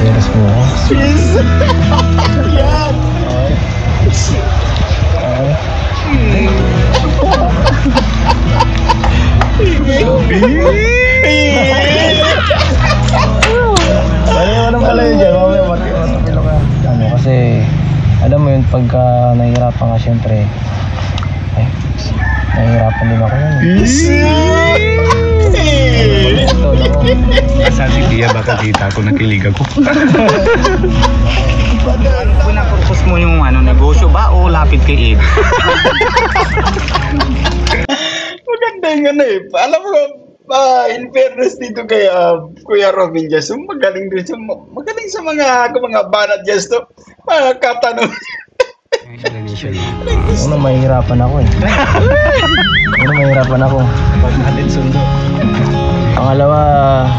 Peres mo ako. Yes! Yan! Ano pala yun dyan? Mamaya matapilo ka. Ano kasi, alam mo yun, pagka nahihirapan ka syempre, ay, nahihirapan din ako yun. Asa si Tia, baka kita ko nakilig ako. Ano po na purpose mo yung negosyo ba o lapit kay Ed? Maganda yung alam mo, in fairness dito kay Kuya Robin Jason, magaling din sa mga banat Jason, mga katanong. Una, mahihirapan ako eh. Pagkalit sundo. Pangalawa,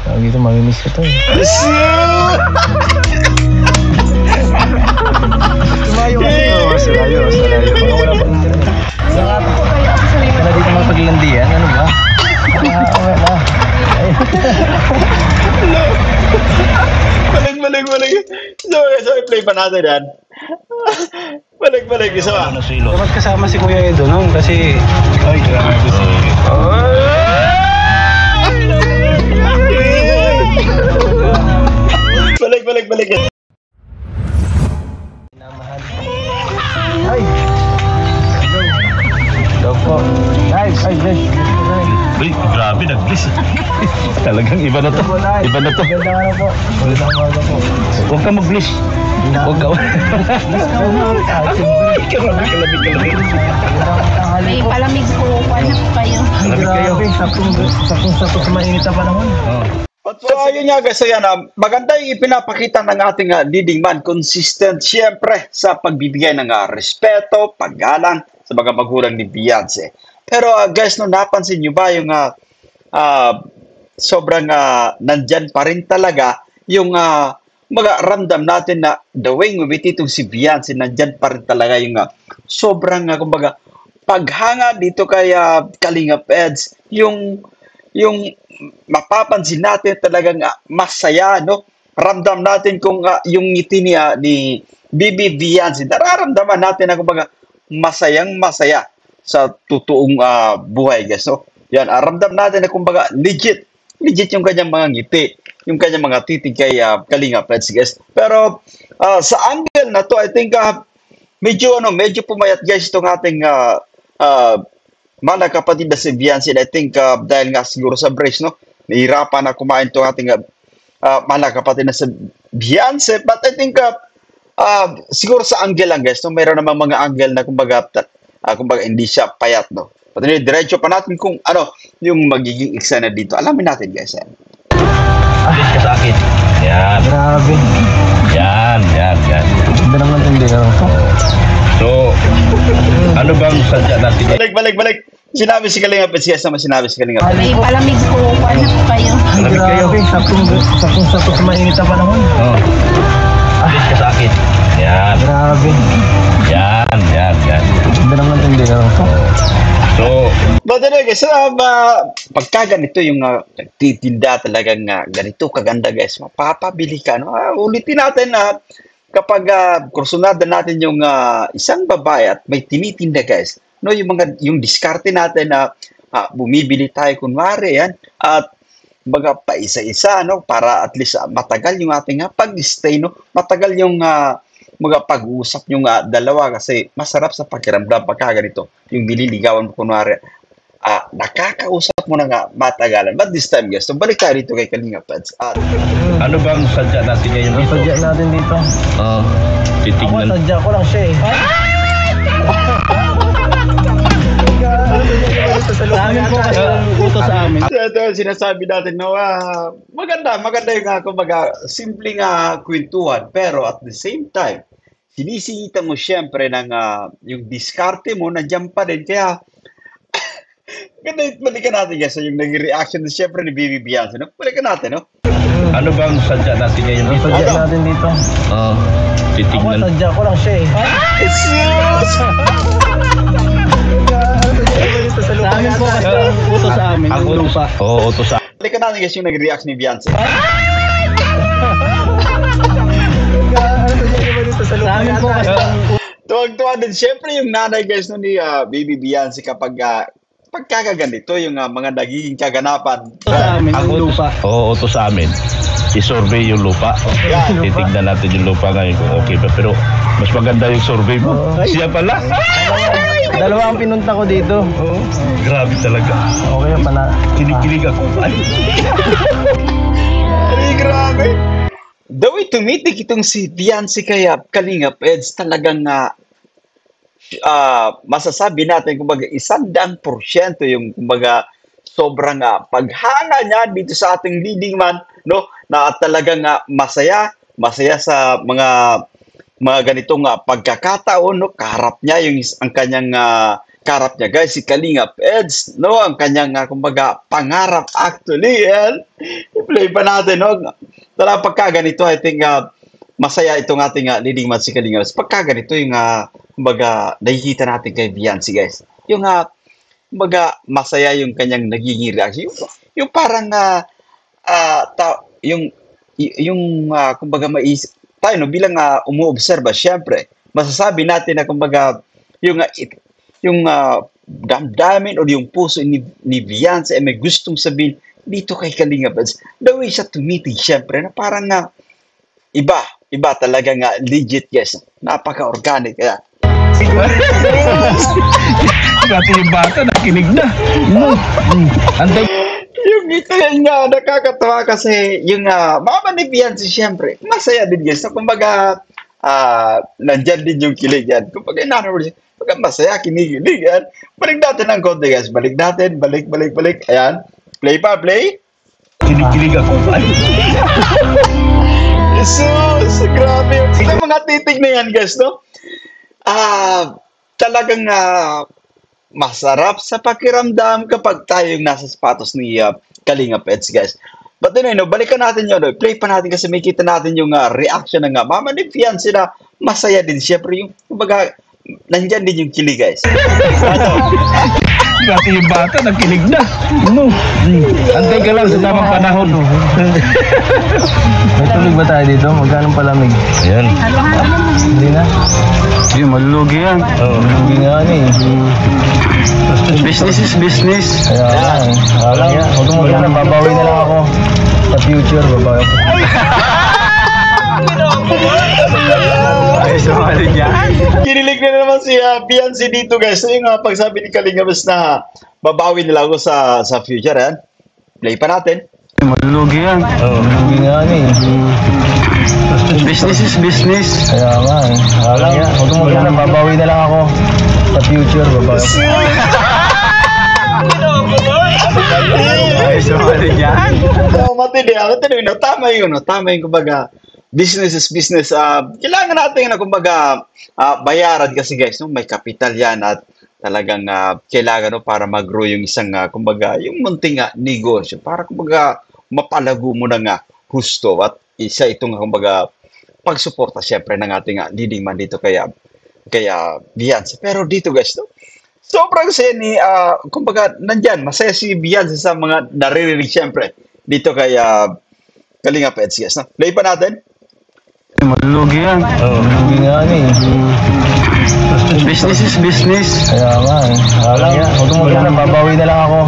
tawag dito, mamimiss ko to eh. Sumayo kasi. Salayo. Wala pa internet. Ka na dito mapaglandian, ano ba? Wala. Balik. So, i-play pa natin yan. Balik. Isa ba? Dapat kasama si Kuya Edo noon kasi... Ay, grabe si... Balik. Ay! Go po. Ay, bless. Uy, grabe, nag-bliss. Talagang iba na to. Ganda nga po. Magandang umaga po. Huwag ka mag-bliss. Huwag ka. Kalabig. May palamig po. Paano po kayo? Grabe, saktong sa mainit na panahon. So ayun nga guys, maganda yung ipinapakita ng ating leading man, consistent siyempre sa pagbibigay ng respeto, paggalang sa mga magulang ni Beyonce. Pero guys, napansin nyo ba yung sobrang nandyan pa rin talaga yung ramdam natin na the way itong si Beyonce, nandyan pa rin talaga yung sobrang kumbaga paghanga dito kay Kalingap Eds, yung mapapansin natin talagang masaya, no? Ramdam natin kung yung ngiti ni Bibi Beyonce, nararamdaman natin na kumbaga masayang-masaya sa totoong buhay, guys. So, yan, ramdam natin na kumbaga legit yung kanyang mga ngiti, yung kanyang mga titig kay Kalingap Eds, guys. Pero sa angle na to, I think medyo pumayat, guys, itong ating mga kapatid na si Beyonce. I think dahil nga siguro sa brace, no, nahirapan na kumain itong ating mga kapatid na si Beyonce. But I think siguro sa angle lang, guys, no, mayroon namang mga angle na kumbaga hindi siya payat, no. But anyway, diretso pa natin kung yung magiging eksena dito. Alamin natin, guys. Bliss ka sa akin. Yan. Grabe. Yan. Ganda naman yung dinero. So, ano bang sadya natin? Balik. Sinabi si Kalingap Eds, yes naman sinabi si Kalingap Eds. May palamig po. Paano po kayo? Grabe, saktong sa mainit na panahon. Bliss ka sa akin. Yan. Grabe. Yan. Ganda naman yung dinero. So, But anyway, guys, pagka ganito yung nagtitinda talagang ganito kaganda, guys, mapapabili ka, no? Ulitin natin na kapag kursunada natin yung isang babae at may tinitinda, guys, no, yung diskarte natin na bumibili tayo kunwari yan at baga pa isa-isa, no, para at least matagal yung ating pag-stay, no, matagal yung mga pag-uusap yung dalawa kasi masarap sa pakiramdam pagka ganito yung nililigawan mo kunwari nakakausap mo na matagalan. But this time, guys, so balik tayo dito kay Kalingap Eds. ano bang sadya natin ngayon Ang dito? sadya natin dito. Ako, Titignan. sadya ko lang siya eh. Sa amin po kasi utos sa amin. So, ito sinasabi natin, no, maganda yung kumbaga simpleng kwentuhan, pero at the same time sinisingita mo syempre ng yung diskarte mo nandiyan pa din, kaya balikan natin, guys, yung naging reaction din syempre ni Bibi Beyonce, no? Balikan natin, no? Ano bang sadya natin ngayon Ang dito? sadya natin dito. Ako, Ako, sadya ko lang siya eh. Sa amin po kasi utos sa amin. Ako, yung lupa. Oo, utos sa Balikan natin guys yung nag-react ni Beyonce. Sa amin po kasi Tuwag-tuwa din. Siyempre yung nanay guys no, ni Baby Beyonce kapag pagkakaganito yung mga nagiging kaganapan. sa amin yung lupa. Oo, utos sa amin. I-survey yung lupa. Yan. Titignan natin yung lupa ngayon kung okay pa. Pero mas maganda yung survey mo. Siya pala. Dalawa ang pinunta ko dito. Grabe talaga. Okay pa na. Kinikilig ako. Ay, Ay, grabe. The way tumitik itong si Beyonce kaya Kalingap Eds talagang masasabi natin kumbaga 100% yung kumbaga sobrang paghanga niya dito sa ating leading man no na talagang masaya sa mga ganitong pagkakataon no kaharap niya yung ang kanyang kaharap niya guys si Kalingap Eds no ang kanyang kumbaga pangarap actually yan i-play pa natin no talagang pagkaganito I think masaya itong ating leading man si Kalingap Eds pagkaganito yung kumbaga nakikita natin kay Beyonce guys yung kumbaga masaya yung kanyang nagiging reaction yung parang kumbaga maisip tayo no bilang umuobserba syempre masasabi natin na kumbaga yung damdamin o yung puso ni Beyonce ay may gustong sabihin dito kay Kalingap Eds the way siya tumitig syempre na parang iba talaga legit guys napaka-organic kaya pati yung bata nakinig na. Antay. yung ngiti niya nakakatawa kasi yung mama ni Beyonce syempre masaya din guys so, kumbaga nandyan din yung kilig yan kumbaga kumbaga masaya kinikilig yan balik natin ng konti guys balik ayan play Kinikilig ako. Ay, Jesus grabe yung mga titig na yan guys no talagang masarap sa pakiramdam kapag tayong nasa sapatos ni Kalingap Eds guys. But anyway, no, balikan natin yun. No? Play pa natin kasi may kita natin yung reaction ng mama ni Beyonce na masaya din. Siyempre yung kumbaga nandyan din yung kilig guys. pati yung bata nakinig na. Antay ka lang sa tamang panahon. May tulog ba tayo dito? Magkano palamig? Ayan. Hindi na. Hindi, malulugi yan. Hindi nga Business is business. Kaya huwag mo magkano. Babawi na lang ako. Sa future, babawi ako. Ay, sumali niya. Kinilig na naman si Beyonce dito guys. So yung pagsabi ni Kalingap Eds na babawi nila ako sa future yan. Play pa natin. Malulugi yan. Hindi nga Business is business. Kaya huwag mo magkano. Babawi na lang ako. Sa future, babawi ako. Ay, sumali niya. Matindi. No, tama yun. No? Tama yung kumbaga business is business. Kailangan natin na kumbaga bayaran kasi guys, no? May kapital yan at talagang kailangan no, para mag-grow yung isang kumbaga yung munting negosyo para kumbaga mapalago mo na husto at isa itong kumbaga pagsuporta syempre ng ating leading man dito kaya Beyonce. Pero dito guys, no? Sobrang saya ni kumbaga nandyan masaya si Beyonce sa mga naririnig syempre dito kay Kalingap Eds guys, no? Play pa natin. Malulugi yan. Hindi nga Business is business. Kaya huwag mo magkano. Babawi na lang ako.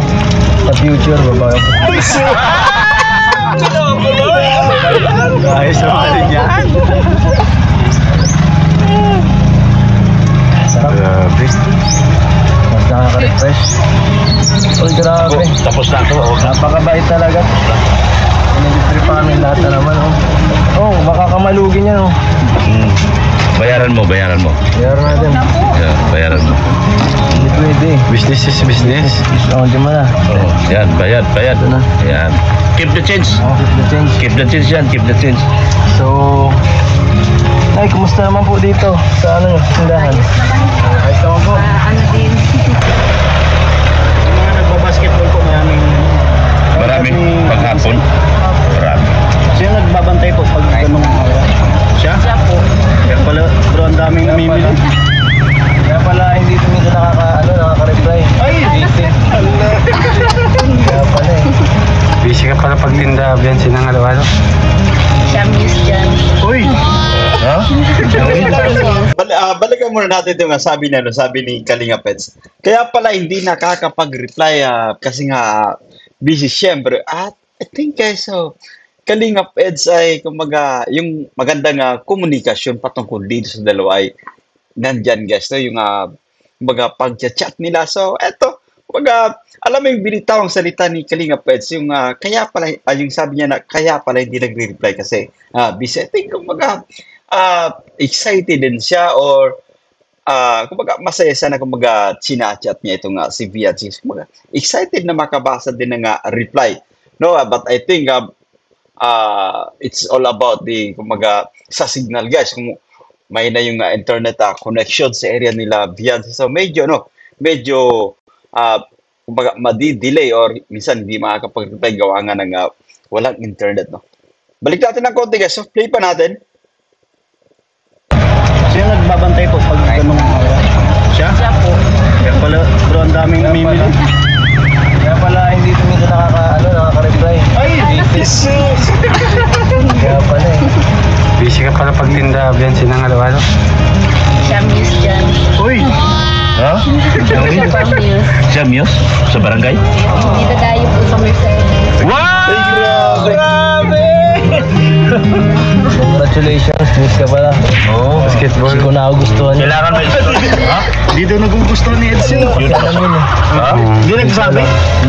Sa future, babawi ako. Ay, sumali niya. Sarap. Grabe. Mas nakaka-refresh. Uy, grabe. Tapos na ito. Napakabait talaga. Pinag-trip pa kami lahat na naman. Baka kamalugin yan. Bayaran mo. Bayaran natin. Yeah, bayaran mo. Hindi pwede. Business is business. Discountin mo na. Yan, bayad. na. Yan. Keep the change. Keep the change. Keep the change yan, keep the change. So, ay, kumusta naman po dito sa tindahan? Ayos naman po. Din. Mga nagbabasketball po, Maraming paghapon. Marami. Sino nagbabantay po pag ganun? Siya? Siya po. Kaya pala, bro, ang daming namimili. Kaya pala, hindi ito minsan nakaka-reply. Ay! Kaya pala Busy ka balikan muna natin ito nga sabi ni Kalinga Pets. Kaya pala hindi nakakapag-reply kasi nga busy siyempre. At I think guys, so Kalinga Pets ay kumaga yung magandang komunikasyon patungkol dito sa dalawa ay nandyan guys, no? Yung kumaga pag-chat nila. So eto, kumaga alam mo yung binitawang salita ni Kalinga Pets, yung kaya pala, yung sabi niya na kaya pala hindi nagre-reply kasi busy. I think kumaga excited din siya or kumbaga masaya siya na kumbaga chinachat niya itong si Viancy. Kumbaga excited na makabasa din ng reply. No, but I think it's all about the kumbaga sa signal guys. Kung may na yung internet connection sa area nila Viancy. So medyo kumbaga madi-delay or minsan hindi makakapag-reply gawa nga ng walang internet, no. Balik natin ng konti guys. So play pa natin. Siya nagbabantay po pag ganung siya? Siya po. Kaya pala, bro, ang daming namimili. Kaya pala, hindi tumingin nakaka-reply. Ay, Jesus! Kaya pala Busy ka pala pagtinda, Biancy ng alaw-alaw. Siya miss dyan. Uy! Ha? Siya pa miss. Siya Muse? Sa barangay? Dito tayo po sa Mercedes. Wow! Grabe! Congratulations, miss ka pala. Oo. Basketball. Hindi ko nagustuhan niya. Kailangan may ha? Dito nagugustuhan ni Edson. Yun namin Ha? Hindi nagsabi.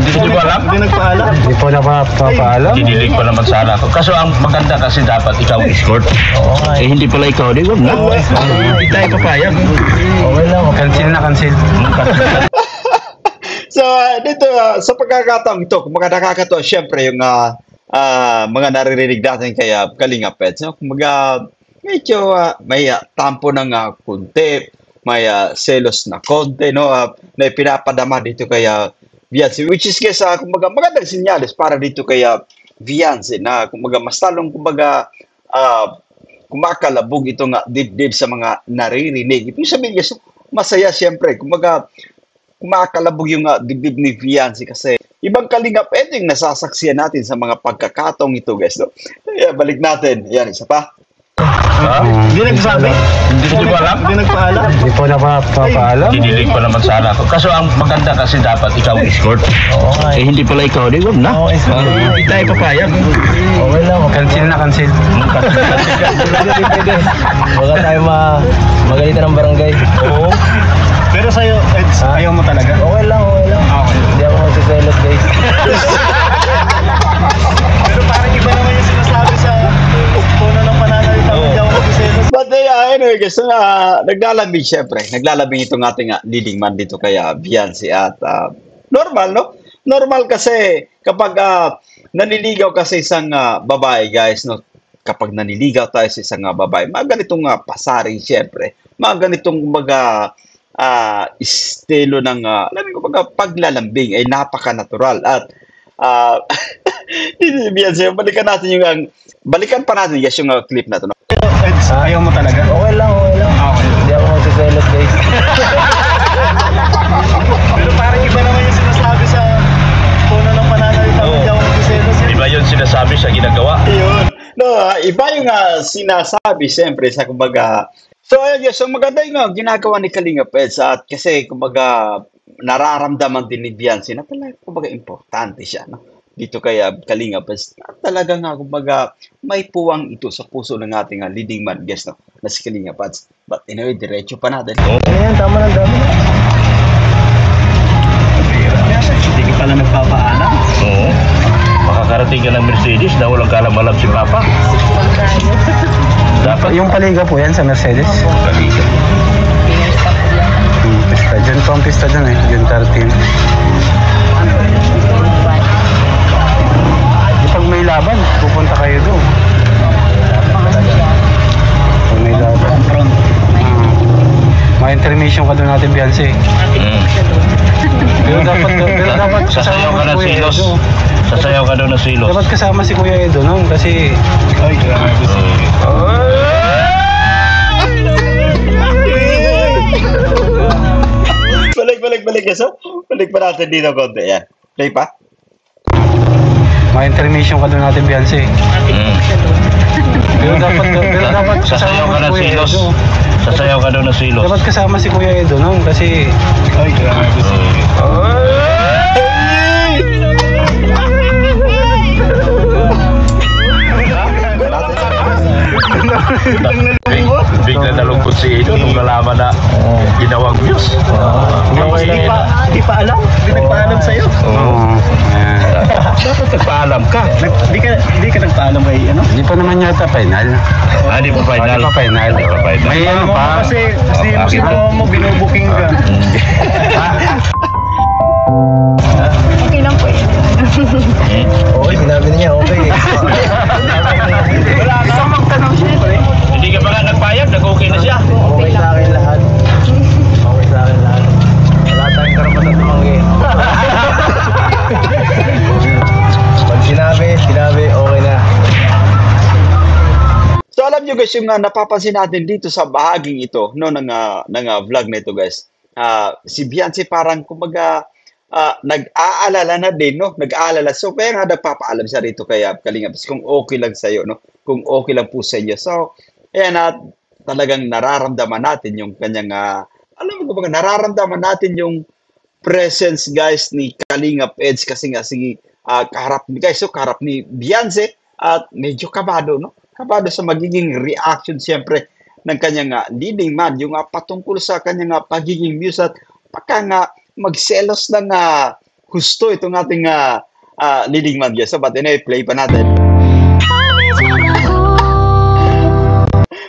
Hindi ko alam. Hindi nagpaalam. Hindi po napapaalam. Dinilig pa naman sana ako. Kaso ang maganda kasi dapat ikaw ang escort. Oo nga Eh hindi pala ikaw, di ba? Hindi tayo papayag. Okay lang. Cancel na, cancel. So, dito, sa pagkakataong ito, kung nakakatawa, syempre, yung mga naririnig natin kaya Kalinga Pets, no? Kumaga, medyo may tampo ng konti, may selos na konti, no? Na pinapadama dito kaya Viancy, which is guys, kumaga, magandang sinyalis para dito kaya Viancy, na kumaga, mas talong kumaga, kumakalabog ito nga dibdib sa mga naririnig. Ibig sabihin guys, masaya syempre, kumaga, kumakalabog yung dibdib ni Viancy kasi ibang Kalinga Pets yung nasasaksiyan natin sa mga pagkakataong ito guys, no? Kaya balik natin. Yan, isa pa. Hindi nagsabi. Hindi ko alam. Hindi nagpaalam. Hindi po napapaalam. Dinilig pa naman sana ako. Kaso ang maganda kasi dapat ikaw ang escort. Oo nga Eh hindi pala ikaw, di ba? Oo, hindi tayo papayag. Okay lang. Cancel na, cancel. Baka tayo magalitan ng barangay. Oo. Pero sa'yo, Eds, ayaw mo talaga? Okay lang, okay lang. Hindi ako magsiselos guys. Pero parang iba naman yung sinasabi sa puno ng pananalita mo, hindi ako mag-selos. But anyway guys, naglalambing syempre. Naglalambing itong ating leading man dito kaya Viancy at normal, no? Normal kasi kapag naniligaw kasi isang babae guys, no? Kapag naniligaw tayo sa isang babae, mga ganitong pasaring syempre. Mga ganitong kumbaga estilo ng alam mo kumbaga paglalambing ay napaka-natural at Viancy, balikan pa natin guys yung clip na to, no? Pero Eds, ayaw mo talaga? Okay lang, okay lang. Hindi ako magsiselos guys. Pero parang iba naman yung sinasabi sa puno ng pananalita mo, hindi ako mag-selos. Iba yun sinasabi sa ginagawa. Yun. No, iba yung sinasabi siyempre sa kumbaga. So ayun guys, so maganda yung ginagawa ni Kalinga Pets at kasi kumbaga nararamdaman din ni Viancy na talaga kumbaga importante siya, no? Dito kaya Kalinga Pets at talaga nga kumbaga may puwang ito sa puso ng ating leading man guest, no? Na si Kalinga Pets. But anyway, diretso pa natin. Ayan, tama na dami. Hindi ka pala nagpapaalam. Oo. Makakarating ka ng Mercedes na walang kalam-alam si Papa. Dapat Yung paliga po yan sa Mercedes. Paliga. Pista. Diyan po ang pista dyan eh. June 13. Pag may laban, pupunta kayo doon. Pag may laban. May intermission ka doon natin, Biancy. Pero dapat Sasayaw ka ng silos. Sasayaw ka doon ng silos. Dapat kasama si Kuya Edo noon kasi Ay, grabe. Balik guys, so balik pa natin dito konti. Yan. Play pa. may intermission ka doon natin, Biancy. Pero dapat Sasayaw ka kasama ng si Kuya silos. Edo. Sasayaw ka daw ng silos. Dapat kasama si Kuya Edo nun kasi... Ay, grabe si... Bigla nalungkot si Edo nung nalaman na ginawang views. Di pa alam? Di nagpaalam sa'yo? Oo. Dapat nagpaalam ka. Di ka nagpaalam kay ano? Hindi pa naman yata final. Di pa final. Hindi pa final. Di pa final. May ano pa? Kasi si mo binubuking ka. Okay lang po yun. Okay, sinabi niya, okay. Wala ka magtanong siyempre. Hindi ka pa nga nagpayag, nag-okay na siya. Okay sa akin lahat. Okay sa akin lahat. Wala tayong karapatan tumanggi. Pag sinabi, okay na. So alam nyo guys, yung napapansin natin dito sa bahaging ito no, ng vlog na ito guys, si Beyonce parang kumbaga nag-aalala na din, no? Nag-aalala. So kaya nga nagpapaalam siya rito kaya Kalingap kung okay lang sa'yo, no? Kung okay lang po sa inyo. So, ayan talagang nararamdaman natin yung kanyang, alam mo kumbaga, nararamdaman natin yung presence guys ni Kalingap Edge kasi nga sige, kaharap ni guys, so kaharap ni Beyonce at medyo kabado, no? Kabado sa magiging reaction siyempre ng kanyang leading man, yung patungkol sa kanyang pagiging muse at pagka nga magselos ng husto itong ating leading man guys. So, but anyway, play pa natin.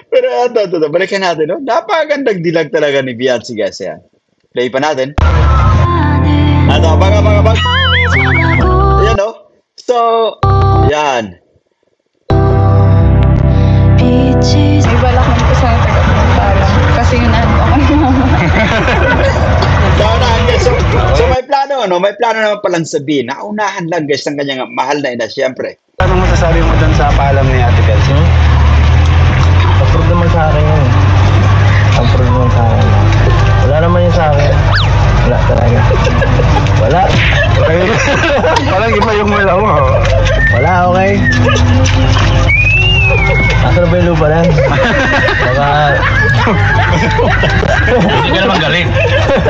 Pero ito, balikan natin, no? Napakagandang dilag talaga ni Beyonce guys, yan. Play pa natin. Ito, bang. Ayan, no? So, yan. May balak naman po sana taga-pagpaalam. Kasi yun ano ako. So may plano, no? May plano naman palang sabihin. Naunahan lang guys ng kanyang mahal na ina, siyempre. Anong masasabi mo dun sa paalam ni Ate Beyonce? Approve naman sa akin yun. Approve naman sa akin. Wala naman yun sa akin. Wala talaga. Wala. Parang iba yung wala mo. Wala, okay. Asa na ba yung lupa lang? Baka... Hindi ka naman galit.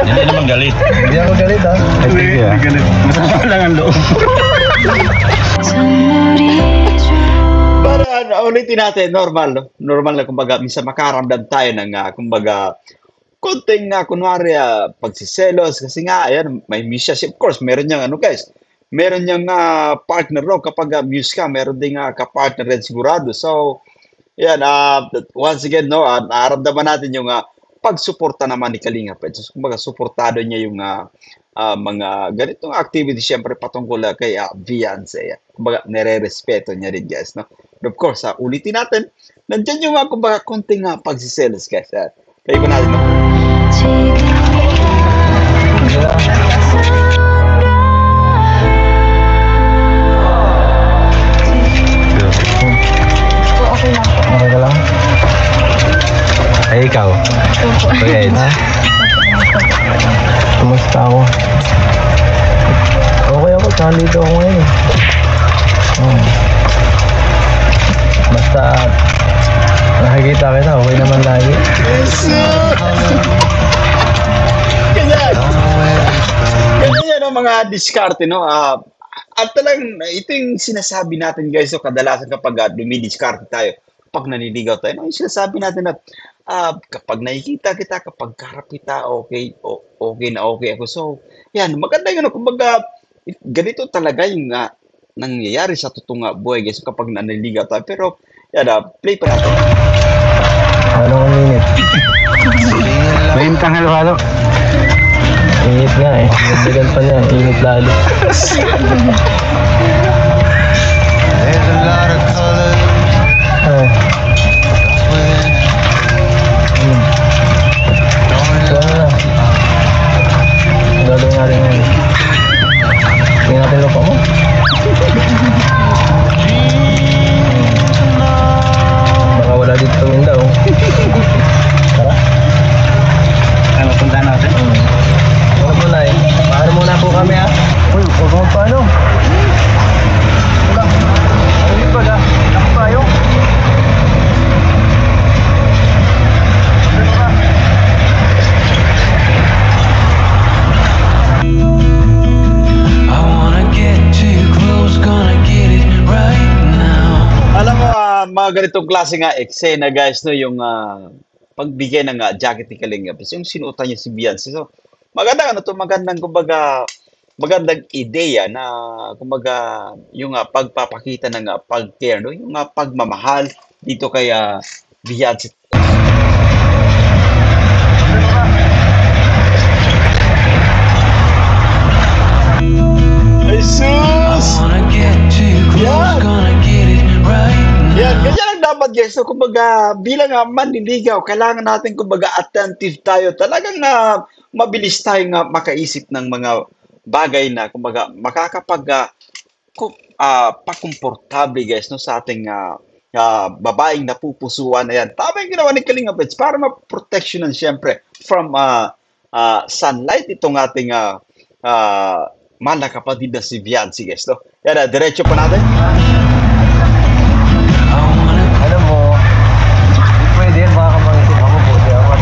Hindi ako galit, ha? Hindi galit. Masama lang ang loob. Para ulitin natin, normal, no? Normal na kumbaga, minsan makaramdam tayo ng kumbaga, konting kunwari pagsiselos kasi nga, ayan, may miss siya. Of course, meron niyang guys, meron niyang partner, no? Kapag muse ka, meron ding kapartner rin sigurado. So, yan, once again, no, nararamdaman natin yung pagsuporta naman ni Kalingap Edge. So, kumbaga, suportado niya yung mga ganitong activity, siyempre patungkol kay Beyonce. Kumbaga, nire-respeto niya rin, guys, no? But of course, ulitin natin, nandiyan yung kumbaga, konting pagsiselos, guys. Kaya ko natin, no? Okay ka lang? Ay, ikaw. Kuya Edge. Kumusta ako? Okay ako, tsaka dito ako ngayon. Basta nakikita kita, okay naman lagi. Ganyan yan ang mga diskarte, no? At talagang ito yung sinasabi natin guys, so kadalasan kapag dumidiskarte tayo, kapag naniligaw tayo, no? Yung sinasabi natin na kapag nakikita kita, kapag karap kita, okay ako. So, yan, maganda yun, no? Kumbaga, ganito talaga yung nangyayari sa totoong buhay guys kapag naniligaw tayo. Pero, yan, play pa natin. Anong minute? May intang halo-halo. Init nga eh. Nagdagan pa niya. Init lalo. So ano na? Gagawin natin yan. Tingnan natin lupa mo. Baka wala dito tuminda oh. Tara. Ano, punta natin? Ano po na eh? Paano muna po kami ha? Uy, huwag mo paano? Wala. Ano yung pala? Ako tayo? ganitong klase nga eksena guys, no, yung pagbigay ng jacket ni Kalinga, yung sinuotan niya si Beyonce. So, magandang kumbaga, magandang ideya na kumbaga yung pagpapakita ng pag-care, no, yung pagmamahal dito kay Beyonce. Ay sus! Yan, ganyan ang dapat guys. So, kumbaga, bilang manliligaw, kailangan natin kumbaga attentive tayo. Talagang mabilis tayong makaisip ng mga bagay na kumbaga pakomportable guys, no, sa ating babaeng napupusuan. Ayan. Tama yung ginawa ni Kalinga Pets para ma-protectionan siyempre from sunlight itong ating mahal na kapatid na si Beyonce guys, no? Yan, diretso pa natin. Alam mo, hindi pwede yan, baka mangisip ako, buti ako.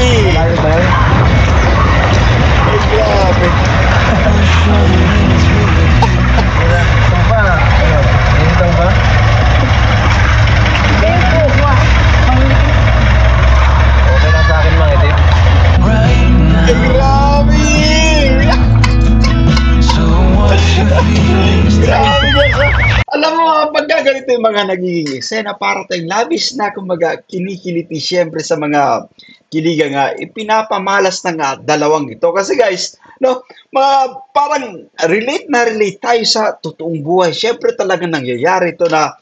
Malayo ba yun? Ay, grabe. Itong ba? Ayun, itong ba? Okay lang sa akin mga itim. Ay, grabe. Grabe guys. Alam mo, pagka ganito yung mga nagiging eksena, para tayong labis na kumbaga kinikiliti siyempre sa mga kiligang ipinapamalas ng dalawang ito. Kasi guys, no, parang relate tayo sa totoong buhay. Siyempre talaga nangyayari ito na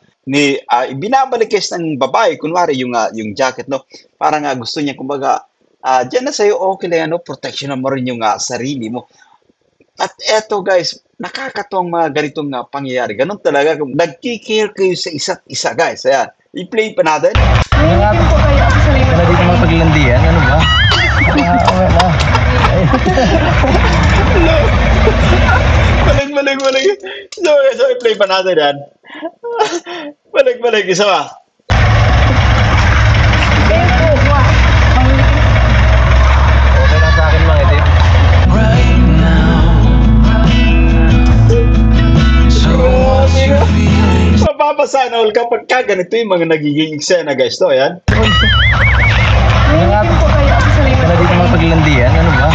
ibinabalik guys ng babae, kunwari yung jacket, no, parang gusto niya kumbaga dyan na sa'yo, okay lang, no, protection mo rin yung sarili mo. At eto guys, nakakatuwang mga ganitong pangyayari. Ganun talaga, kung nagkikare kayo sa isa't isa guys. Ayan, i-play pa natin. Kaya dito mga paglandian, ano ba? Balik. So i-play pa natin yan. Balik, isa ba? Okay lang sa akin mga itim. Mapapasana all kapag ganito yung mga nagiging eksena guys, to, ayan. Kaya dito mga paglandian, ano ba?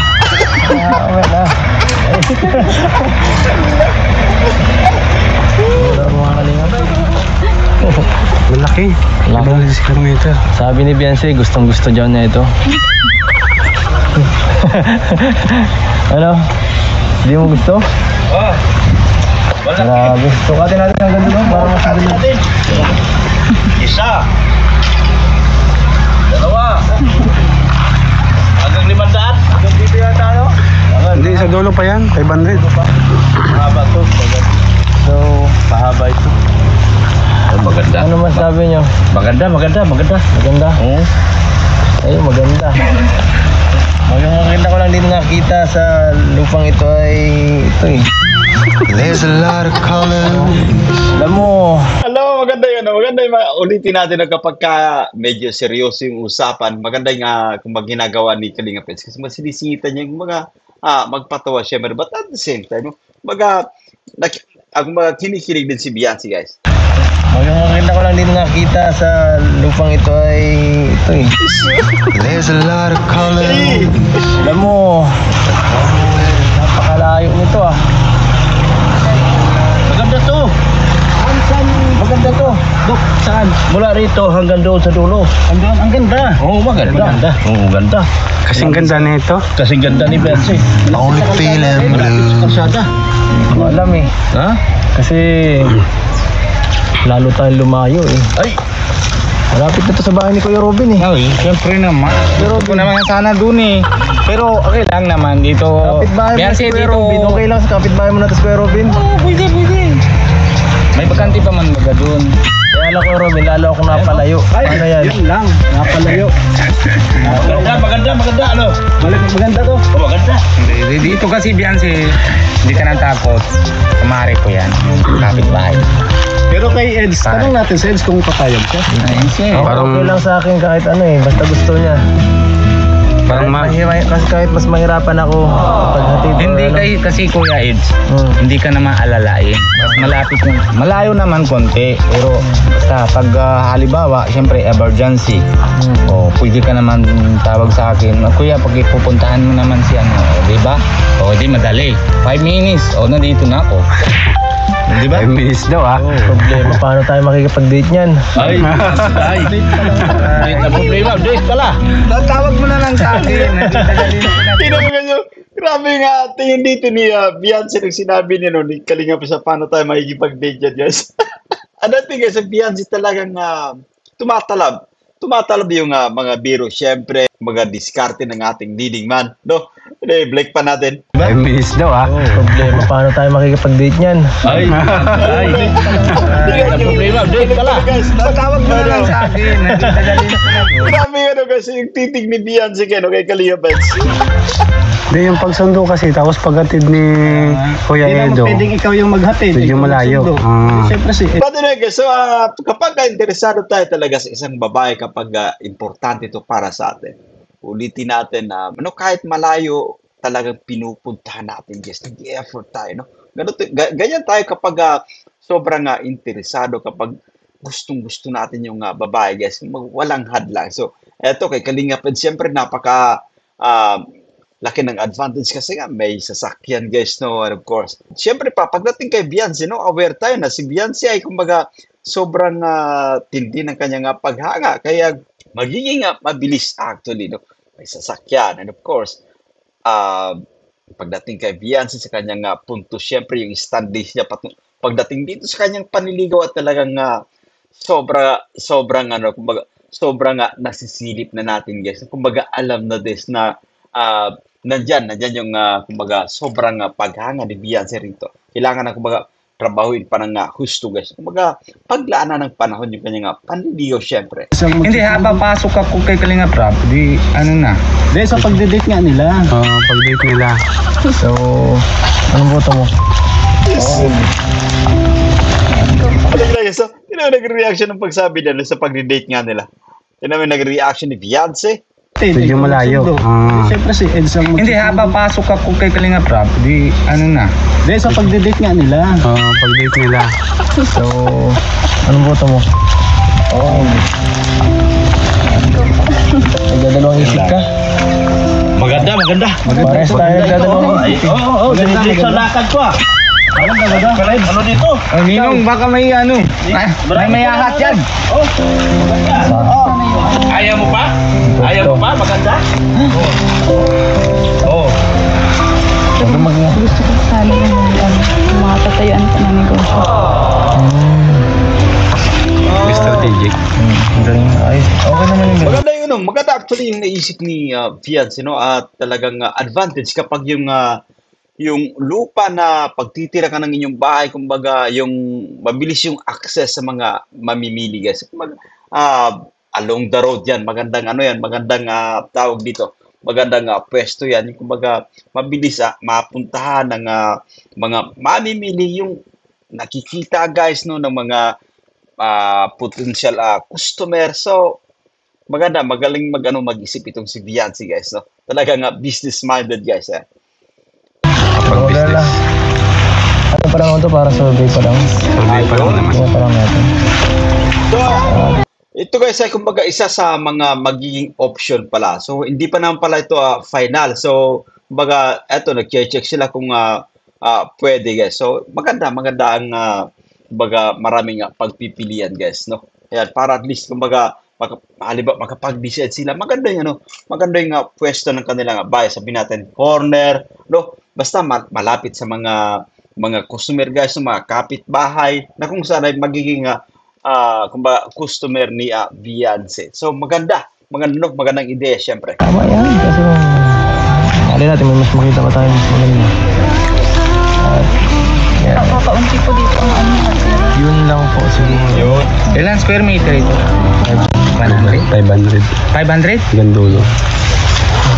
Wala mga kalinga. Malaki. 100 kilometer. Sabi ni Beyonce, gustong-gusto dyan na ito. Ano? Hindi mo gusto? Oh, Grabe. Sukatin natin ang ganda doon para masabi natin. isa. Dalawa. Hanggang 500. Hanggang dito yata, no? Hindi, sa dulo pa yan. 500. Mahaba to. So, pahaba ito. Oh, maganda. Ano masabi nyo? Maganda. Maganda? Oo. Ay, maganda. Maganda ko lang din nakita sa lupang ito ay ito eh. There's a lot of color. Alam mo, Maganda yun. Maganda yung ulitin natin na kapag medyo seryoso yung usapan, maganda yung kung ginagawa ni Kalinga Pets. Kasi masinisita niya yung magpatawa siya. But at the same time, kinikilig din si Beyonce guys. maganda ko lang din nakita sa lupang ito ay ito eh. There's a lot of color. Alam mo, napakalayo nito ah. Maganda to. Saan? Maganda to. Dok, saan? Mula rito hanggang doon sa dulo. Ang ganda. Oo, maganda. Oo, ganda. Kasing ganda nito. Kasing ganda ni Beyonce. Only feeling blue. Kalsada. Hindi ko alam eh. Ha? Kasi lalo tayong lumayo eh. Ay! Malapit na to sa bahay ni Kuya Robin eh. Ay, siyempre naman. Pero Gusto ko naman sana dun eh. Pero okay lang naman dito. Kapitbahay mo na si Kuya Robin. Okay lang sa kapitbahay mo na to si Kuya Robin. Oo, pwede. May bakanti pa man baga dun. Kaya lang Kuya Robin, lalo ako napalayo. Ano yan? Yun lang. Napalayo. Maganda. Ano? Maganda to. Oh, maganda. Hindi, dito kasi Beyonce, hindi ka nang takot. Kumari ko yan. Kapit-bahay. Pero kay Eds, tanong natin sa Eds kung papayag siya. Ayun siya. Okay lang sa akin kahit ano eh. Basta gusto niya. Parang Kasi kahit mas mahirapan ako paghatid. Hindi kasi Kuya Eds, hindi ka naman alalain. Mas malapit yung, malayo naman konti. Pero basta pag halimbawa, siyempre emergency. O pwede ka naman tawag sa akin, Kuya, pag ipupuntahan mo naman si ano, di ba? O di madali. 5 minutes, o nandito na ako. Di ba? 5 minutes daw ha. Problema, paano tayo makikipag-date niyan? Ay, date na problema, date pala. Tawag mo na lang sa akin. Tinawagan nyo. Grabe nga, tingin dito ni Beyonce nung sinabi niya no, ni Kalinga pa sa paano tayo makikipag-date dyan, guys. Ano tingin sa Beyonce talagang tumatalab. Tumatalab yung mga biro. Siyempre, mga diskarte ng ating leading man. No? Black pa natin. 5 minutes daw ha. Problema, paano tayo makikipag-date niyan? Ay, date na problema, date pala. Tawag mo na lang sa akin. Grabe ano kasi yung titig ni Beyonce kay Kalinga pa. Hindi, yung pagsundo kasi, tapos paghatid ni Kuya Edo. Hindi naman ikaw yung maghatid. Medyo malayo. Siyempre si Edo. But anyway, guys, so kapag interesado tayo talaga sa isang babae, kapag importante ito para sa atin, ulitin natin na kahit malayo, talagang pinupuntahan natin, guys. Nag-effort tayo, no? Ganyan tayo kapag sobrang interesado, kapag gustong-gusto natin yung babae, guys. Walang hadlang. So, eto kay Kalinga Ped, siyempre napaka laki ng advantage kasi nga may sasakyan, guys, no? And of course, siyempre pa, pagdating kay Beyonce, no, aware tayo na si Beyonce ay kumbaga sobrang tindi ng kanyang paghanga. Kaya magiging mabilis actually, no? May sasakyan. And of course, pagdating kay Beyonce sa kanyang punto, siyempre yung standards niya, pagdating dito sa kanyang panliligaw at talagang sobrang nasisilip na natin, guys. Kumbaga alam na this na nandyan yung kumbaga sobrang paghanga ni Beyonce rito. Kailangan na kumbaga trabahuin pa ng husto, guys. Kumbaga paglaanan ng panahon yung kanyang panliligaw, syempre. Hindi, papasok ako kay Kalinga Prab, di ano na. Hindi, sa pagdidate nga nila. Pagdidate nila. So, anong boto mo? So, nag-reaction ng pagsabi nila sa pagdidate nga nila. Nag-reaction ni Beyonce. Medyo malayo. Siyempre si Ed sa Hindi, papasok ako kay Kalinga Prab, di ano na. Hindi, sa pagdidate nga nila. Pagdidate nila. So, anong boto mo? Nagdadalawang isip ka? Maganda. Pares tayo nagdadalawang isip. Oo, dinidig sa lakad ko ah. Ano dito? Ninong, baka may ano, may ahat yan. Ayaw mo pa? Maganda? Oo. Gusto ko sana yung mga tatayuan pa ng negosyo. Strategic. Galing. Ayos. Okay naman yung galing. Maganda yun, no? Maganda actually yung naisip ni Beyonce, no? At talagang advantage kapag yung lupa na pagtitira ka ng inyong bahay, kumbaga yung mabilis yung access sa mga mamimili, guys. Kumbaga, along the road yan, magandang tawag dito, magandang pwesto yan. Yung kumbaga, mabilis mapuntahan ng mga mamimili, yung nakikita, guys, no, ng mga potential customer. So, magaling mag-isip itong si Beyonce, guys, no? Talagang business-minded, guys, Okay lang. Ano pa lang ito para survey pa lang? Survey pa lang naman. Survey pa lang natin. So, ito guys ay kumbaga isa sa mga magiging option pala. So, hindi pa naman pala ito final. So, kumbaga, eto, nag-check sila kung pwede, guys. So, maganda ang kumbaga, maraming pagpipilian, guys, no? Ayan, para at least, kumbaga, makapag-decide sila. Maganda yun, no? Maganda yung pwesto ng kanilang bahay. Sabihin natin, corner, no? Basta malapit sa mga customer, guys, mga kapitbahay, na kung saan ay magiging kumbaga, customer ni Beyonce. So, magandang ideya, syempre. Tama yan. Kasi alin natin, may mas makita pa tayo mas maganda. Yan. Kakaunti po dito ang ano. Yun lang po siguro. Ilan square meter ito? 500? 500? Gandulo.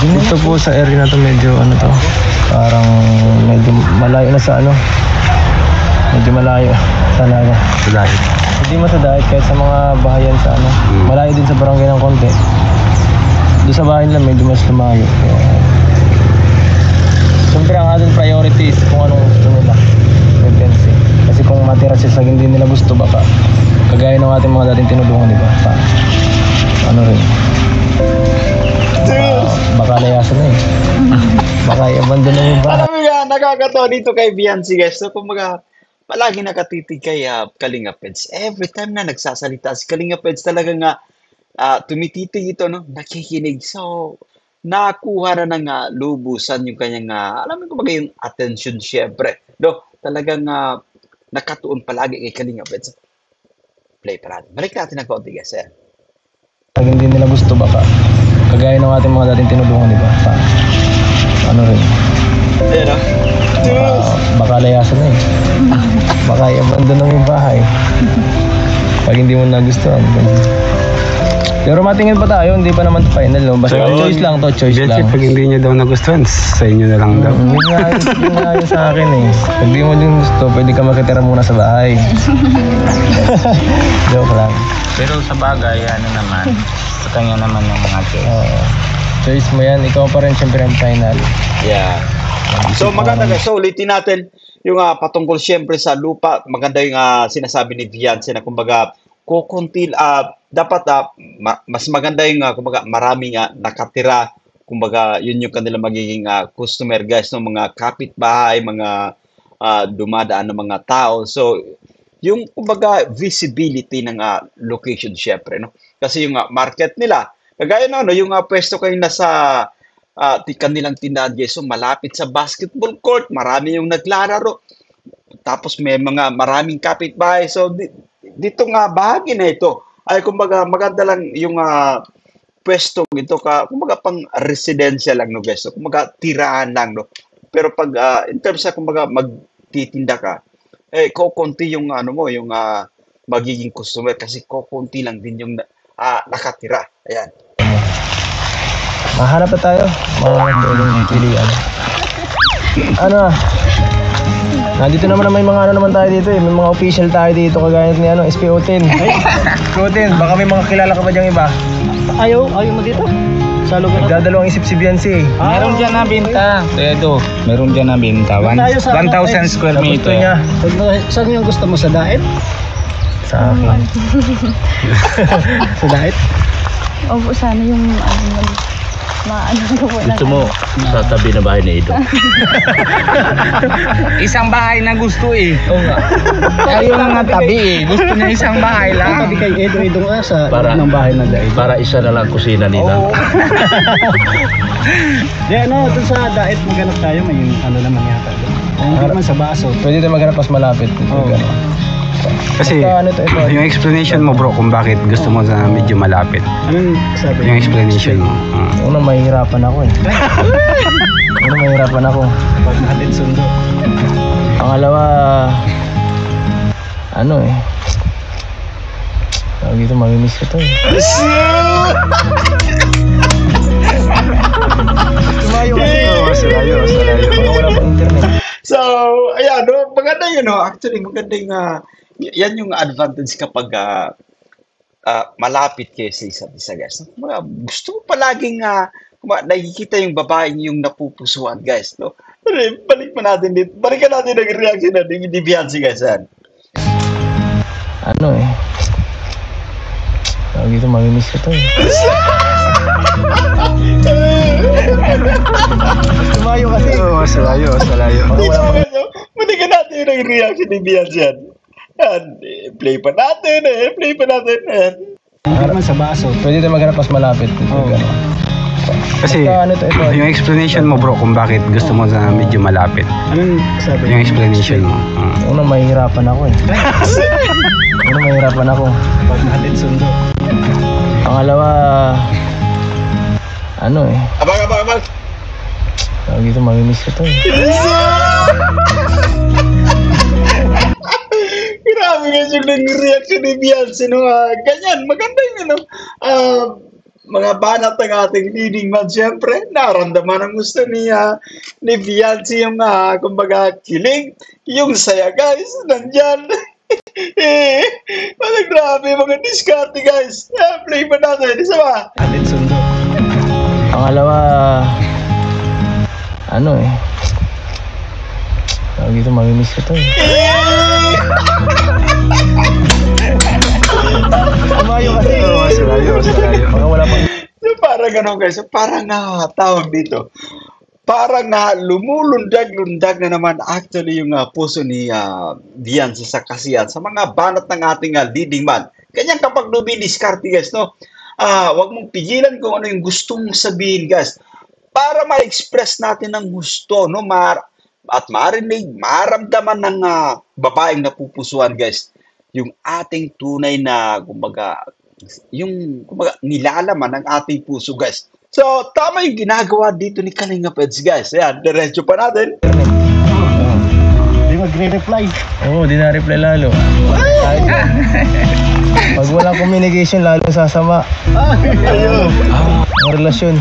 Dito po sa area na to medyo parang medyo malayo na sa medyo malayo talaga. Hindi mo sa dahil kahit sa mga bahayan sa malayo din sa barangay ng konti. Doon sa bahay nila medyo mas lumayo. Kaya, siyempre ang ating priority is kung anong gusto nila. Dependency. Kasi kung matira sila sa hindi nila gusto, baka kagaya ng ating mga dating tinulungan, di ba? Ano rin. Baka layasan na eh. Baka i-abandon na yung bahay. Alam mo nga, nakakatawa dito kay Biancy guys. So, kumbaga, palagi nakatitig kay Kalinga Peds. Every time na nagsasalita si Kalinga Peds, talaga nga tumititig ito, no? Nakikinig. So, nakuha na ng lubusan yung kanyang, alam mo kumbaga yung attention syempre. No? Talagang nakatuon palagi kay Kalinga Peds. Play pa natin. Balik natin ng konti guys. Pag hindi nila gusto, baka kagaya ng ating mga dating tinulungan, di ba? Ano rin. Ayan o. Baka layasan na eh. Baka i-abandon na yung bahay. Pag hindi mo nagustuhan. Pero matingin pa tayo, hindi pa naman final, no? Basta choice lang to, choice Biancy, lang. pag hindi niya daw nagustuhan, sa inyo na lang daw. Yun nga yun sa akin eh. Pag di mo din gusto, pwede ka makitira muna sa bahay. Joke lang. Pero sa bagay, ano naman, sa kanya naman yung mga choice. Choice mo yan, ikaw pa rin siyempre ang final. Yeah. So maganda guys, so ulitin natin yung patungkol siyempre sa lupa. Maganda yung sinasabi ni Biancy na kumbaga kukunti, dapat mas maganda yung kumbaga maraming nakatira. Kumbaga yun yung kanila magiging customer guys, no? Mga kapitbahay, mga dumadaan ng mga tao. So yung kumbaga visibility ng location syempre, no? Kasi yung market nila, kagaya no, yung pwesto kayo nasa kanilang tindahan guys, so malapit sa basketball court, marami yung naglalaro. Tapos may maraming kapitbahay. So dito nga bahagi na ito ay kumbaga maganda lang yung pwesto ito kumbaga pang residential lang no guys. So kumbaga tirahan lang no. Pero pag in terms sa kumbaga magtitinda ka, kokonti yung yung magiging customer kasi kokonti lang din yung nakatira. Ayan. Mahanap na tayo. Mga pilihan. Nandito naman may mga naman tayo dito eh. May mga official tayo dito kagaya ni SPO10. SPO10, baka may mga kilala ka ba diyang iba? Ayaw mo dito? Sa lugar na? Nagdadalawang isip si Biancy eh. Meron dyan na binta. Edo, meron dyan na binta. 1,000 square Gusto meter. niya. Saan yung gusto mo, sa daet? Sa akin. Sa daet? Opo, sana yung maano ko po Gusto mo sa tabi na bahay ni Ido. Isang bahay na gusto eh. Oo nga. Ayaw nga tabi eh. Gusto niya isang bahay lang. Tabi kay Edo nga sa Para- ng bahay na daet. Para isa na lang kusina nila. Di dun sa daet maghanap tayo, may naman yata doon. Hindi naman sa baso. Pwede tayo maghanap mas malapit. Oo. Kasi Basta ito. yung explanation mo bro kung bakit gusto mo sa medyo malapit. Anong sabi? Yung explanation mo. Una, mahihirapan ako eh. Mahihirapan ako. Pag natin sundo. Pangalawa, tawag dito, mamimiss ko to eh. Tumayo kasi. Salayo. Baka wala pang internet. So, ayan, no? Maganda yun, no? Actually, maganda yung, yan yung advantage kapag malapit kayo sa isa't isa, guys. Mga gusto mo palaging nakikita yung babaeng yung napupusuan, guys, no? Pero balikan natin ang reaction natin ni Biancy, guys, yan. Tawag dito, mamimiss ko to eh. Tumayo kasi. Salayo. Balikan natin ang reaction ni Biancy, yan. Yan, play pa natin. Yan. Hindi naman sa baso. Pwede tayo maghanap mas malapit. Kasi Basta ito. yung explanation mo bro kung bakit gusto mo sa medyo malapit. Anong sabi? Yung explanation mo. Una, mahihirapan ako eh. Pag natin sundo. Pangalawa, Abang. tawag dito, mamimiss ko to eh. Grabe nga yung reaction ni Biancy, no? Ganyan, maganda yung mga banat ng ating leading man, siyempre, naramdaman ang gusto ni Biancy yung, kumbaga, kilig, yung saya, guys, nandyan. Grabe, mga diskarte, guys. Play pa natin, isa ba? Natin sundo. Pangalawa, ano eh. Tawag dito, mamimiss ko to eh. Sumayo kasi. Sumayo. Baka wala pang... So, parang ano guys, parang tawag dito. Parang lumulundag-lundag na naman actually yung puso ni Dian sa kasiyan sa mga banat ng ating leading man. Ganyan kapag dumidiskarte guys, no? Wag mong pigilan kung ano yung gusto mong sabihin guys. Para ma-express natin ang gusto, no? At marinig, maramdaman ng babaeng napupusuan guys. Yung ating tunay na, kumbaga, nilalaman ng ating puso guys. So, tama yung ginagawa dito ni Kalinga Peds, guys. Ayan, diretso pa natin. Di magre-reply. Oo, di na-reply lalo. Pag walang communication, lalo sasama. Ayun. Ang relasyon.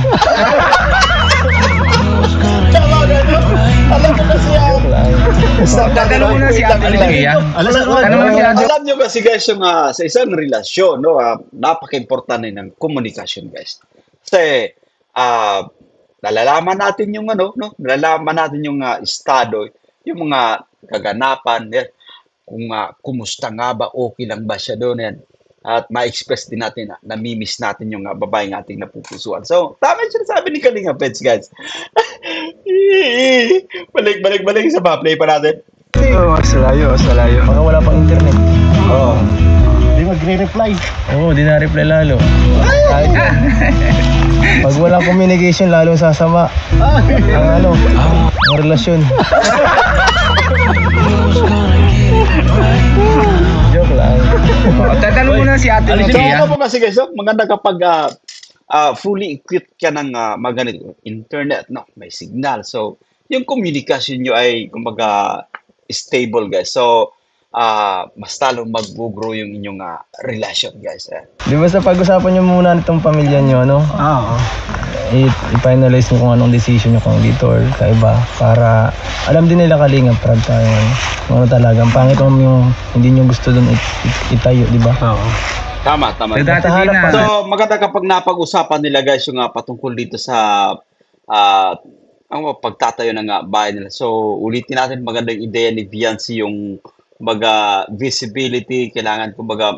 Tama na, no? Alam mo kasi yan. Tatanong mo na si Ate Lucia. Alam nyo kasi guys, yung sa isang relasyon, no, napaka-importante ng komunikasyon, guys. Kasi, nalalaman natin yung nalalaman natin yung estado, yung mga kaganapan, kung kumusta nga ba, okay lang ba siya doon, yan. At ma-express din natin na namimiss natin yung babaeng ating napupusuan. So, tama yung sinasabi ni Kalinga Peds, guys. Balik sa play pa natin. Oo, salayo. Baka wala pang internet. Oo. Di magre-reply. Oo, di na-reply lalo. Pag walang communication, lalo sasama. Ang ang relasyon. Joke lang. Tatanong mo na si Ate So, Lucia. ano po kasi guys, maganda kapag fully equipped ka ng ganito, internet, no? May signal. So, yung communication nyo ay, kumbaga, stable, guys. So, mas talong mag-grow yung inyong relasyon, guys. Di ba sa pag-usapan nyo muna itong pamilya nyo, ano? Oo. I-finalize nyo kung anong decision nyo kung dito or kaiba para alam din nila Kalingap Prad tayo ano talaga. Ang pangit yung hindi nyo gusto dun itayo, di ba? Oo. Tama. So, maganda kapag napag-usapan nila, guys, yung patungkol dito sa ang pagtatayo ng bahay nila. So, ulitin natin, magandang ideya ni Viancy yung visibility, kailangan kumbaga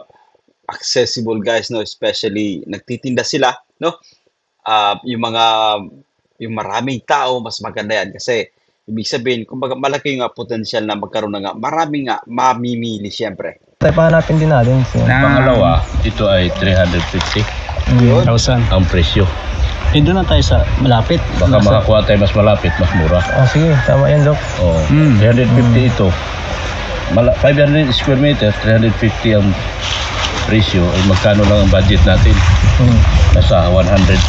accessible, guys, no? Especially nagtitinda sila, no? Yung maraming tao, mas maganda yan kasi ibig sabihin, kumbaga malaki yung potential na magkaroon ng maraming mamimili siyempre. Tayo pahanapin din natin. Pangalawa, ito ay 350 ang presyo. Doon na tayo sa malapit. Baka makakuha tayo mas malapit, mas mura. Sige, tama yan, Doc. 350 ito. 500 square meter, 350 ang presyo. Ay magkano lang ang budget natin? Nasa 100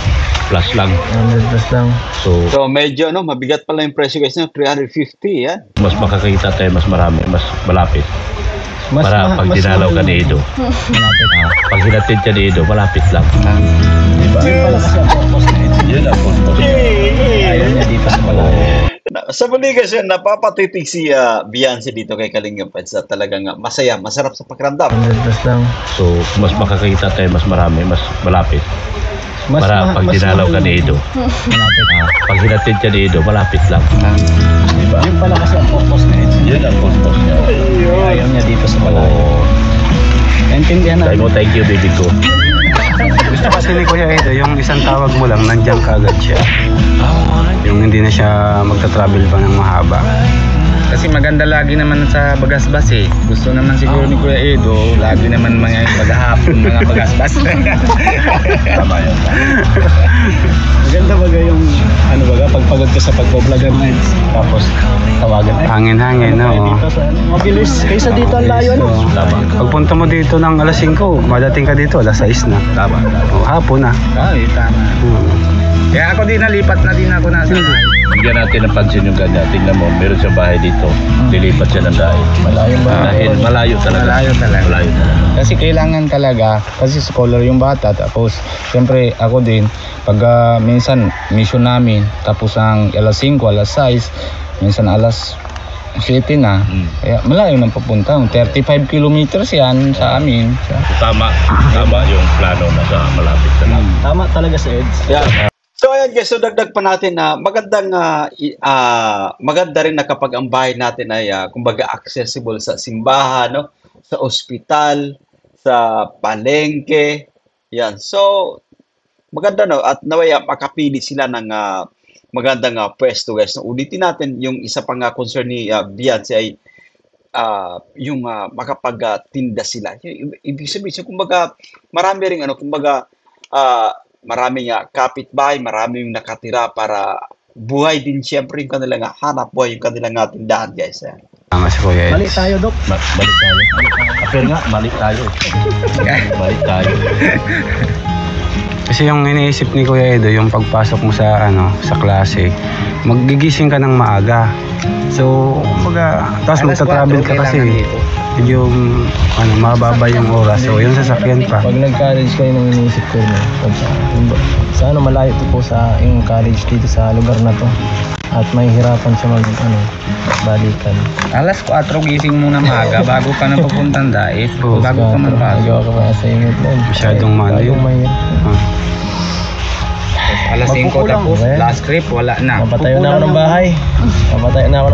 plus lang. 100 plus lang. So medyo mabigat pala yung presyo, guys, 350 yan. Mas makakita tayo mas marami, mas malapit. Para pag dinalaw ka ni Edo. Pag hinatid ka ni Edo, malapit lang. Diba? Yun pala kasi ang purpose na ito. Yun ang purpose. Ayaw niya dito sa malayo. Sa muli kasi, napapatitig si Viancy dito kay Kalinga Peds na talagang masarap sa pakiramdam. 100 plus lang. So, mas makakita tayo mas marami, mas malapit. Para pag dinalaw ka ni Edo. Pag hinatid ka ni Edo, malapit lang. Diba? Yun pala kasi ang purpose na ito. Yun ang purpose niya. Ayaw niya dito sa malayo. Naintindihan na. Thank you, baby ko. Gusto kasi ni Kuya Edo, yung isang tawag mo lang, nandiyan ka agad siya. Yung hindi na siya magta-travel pa ng mahaba. Kasi maganda lagi naman sa bagasbas eh. Gusto naman siguro ni Kuya Edo, lagi naman mga maghahapon, mga bagasbas. Tama yun. Maganda baga yung, pagpagod ka sa pagbablog na tapos tawagan. Hangin-hangin, no? Dito sa, mabilis. Kaysa dito ang layo, no? Tama. Pagpunta mo dito ng alas 5, madating ka dito, alas 6 na. Tama. O, hapon na. Ay, tama. Kaya ako din nalipat na din ako nasa Bigyan natin ng pansin yung ganyan. Tingnan mo, meron siyang bahay dito. Lilipat siya ng dahil. Dahil malayo talaga. Malayo talaga. Kasi kailangan talaga, kasi scholar yung bata, tapos siyempre ako din, pag minsan mission namin, tapos ang alas 5, alas 6, minsan alas 7 na, kaya malayo nang papunta, 35 kilometers yan sa amin. Tama yung plano na sa malapit na lang. Tama talaga si Eds. Yeah. So ayan Ayan guys, so dagdag pa natin na maganda rin na kapag ang bahay natin ay kumbaga accessible sa simbahan, no? Sa ospital, sa palengke. Yan. So maganda, no, at nawaya makapili sila ng magandang pwesto guys. No, ulitin natin yung isa pang concern ni Beyonce ay yung makapagtinda sila. Ibig sabihin, so, kumbaga marami ring kumbaga maraming kapitbahay, maraming nakatira para buhay din siyempre yung kanilang hanap buhay, yung kanilang tindahan guys. Tama si Kuya Eds. Mali tayo, Dok. Balik tayo. Pero nga, balik tayo. Balik tayo. Kasi yung iniisip ni Kuya Edo, yung pagpasok mo sa sa klase, magigising ka ng maaga. So, kumbaga, tapos magta-travel ka kasi. Yung mababa yung oras. So, yung sasakyan pa. Pag nag-college kayo nang iniisip ko rin, sa malayo to po sa yung college dito sa lugar na to. At may hirapan siya balikan. Alas 4 gising muna maaga bago ka na papuntang dait. Bago ka magpasok. Magawa ka pa sa inyo. Masyadong yun. Alas 5 tapos, eh. last trip, wala na. Mapatayo na ako ng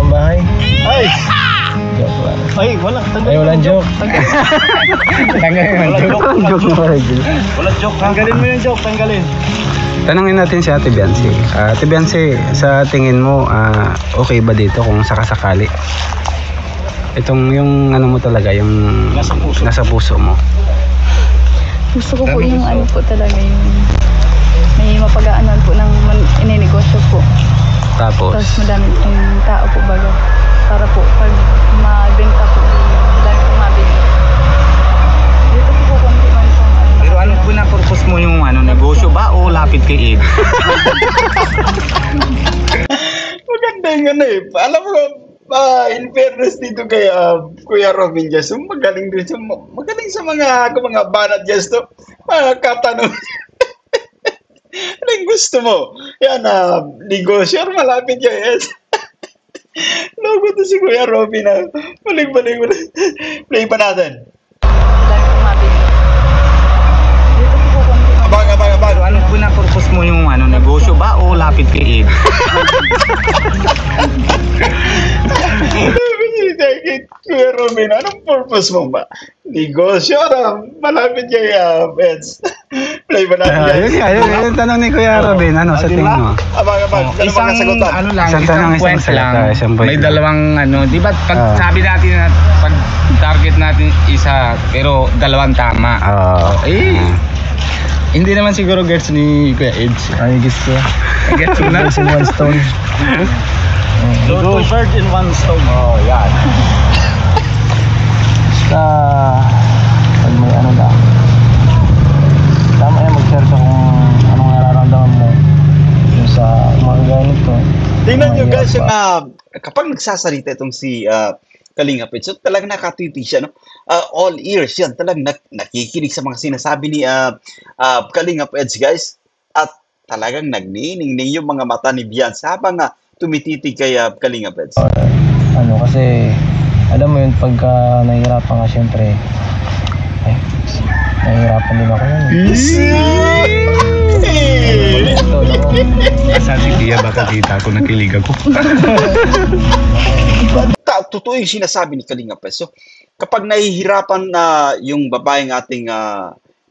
bahay. Ay! Joke lang. Ay, wala. Ay, walang joke. Tanggalin mo yung joke. Joke na Regil. Wala joke. Tanggalin mo yung joke, tanggalin. Tanungin natin si Ate Beyonce. Ate Beyonce, sa tingin mo, okay ba dito kung sakasakali? Itong yung mo talaga, yung nasa puso mo. Gusto ko po yung po talaga yung may mapag-aanan po ng ininegosyo po. Tapos Madami pong tao po baga. Para po pag mabenta po, madami po mabili. Dito po konti man po. Pero ano po na purpose mo yung negosyo ba o lapit kay Ed? Maganda yung alam mo, in fairness dito kay Kuya Robin Jess, magaling din siya, magaling sa mga banat Jess to, mga katanong. Anong gusto mo? Yan, negosyo, malapit yan, yes. Logo to si Kuya Robin, Balik. Play pa natin. Madami po mabili. Dito po konti man. Pero ano po na purpose mo yung negosyo ba o lapit kay Ed? Kuya Robin, anong purpose mo ba? Negosyo, malapit kay Pets. Play ba natin yan? Yung tanong ni Kuya Robin, sa tingin mo? Isang Isang tanong, isang point salita, lang. isang point May lang. dalawang di ba pag sabi natin na pag target natin isa pero dalawang tama. Hindi naman siguro gets ni Kuya Ed. Ay, gusto. Gets mo na? Gusto in one stone. Two birds in one stone. Oh, yan. Basta, pag may lang. Tama yan, mag-share ka kung anong nararamdaman mo yung sa mga ganito. Tingnan nyo guys, yung, kapag nagsasalita itong si Kalinga Pets, so talagang nakatiti siya, no? All ears yan, talagang nakikinig sa mga sinasabi ni Kalinga Pets guys, at talagang nagniningning yung mga mata ni Beyonce habang tumititig kay Kalinga Pets. Kasi alam mo yun, pagka nahihirapan ka, syempre, nahihirapan din ako yun. Asa si Tia, baka kita ko nakilig ako. Totoo yung sinasabi ni Kalinga Pets. So, kapag nahihirapan na yung babaeng ating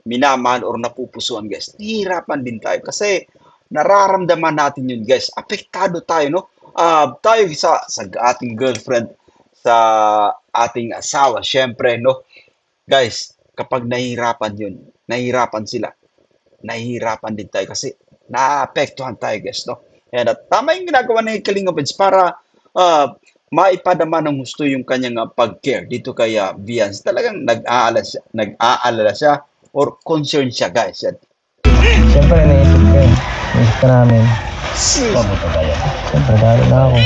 minamahal or napupusuan guys, nahihirapan din tayo kasi nararamdaman natin yun guys. Apektado tayo, no? Tayo sa ating girlfriend, sa ating asawa, syempre, no? Guys, kapag nahihirapan yun, nahihirapan sila, nahihirapan din tayo kasi naapektuhan tayo guys, no? At tama yung ginagawa ni Kalinga Pets para maipadama ng gusto yung kanyang pag-care dito kay Beyonce. Talagang nag-aalala siya or concerned siya guys. Siyempre, naisip ka namin. Siyempre, dahil na ako.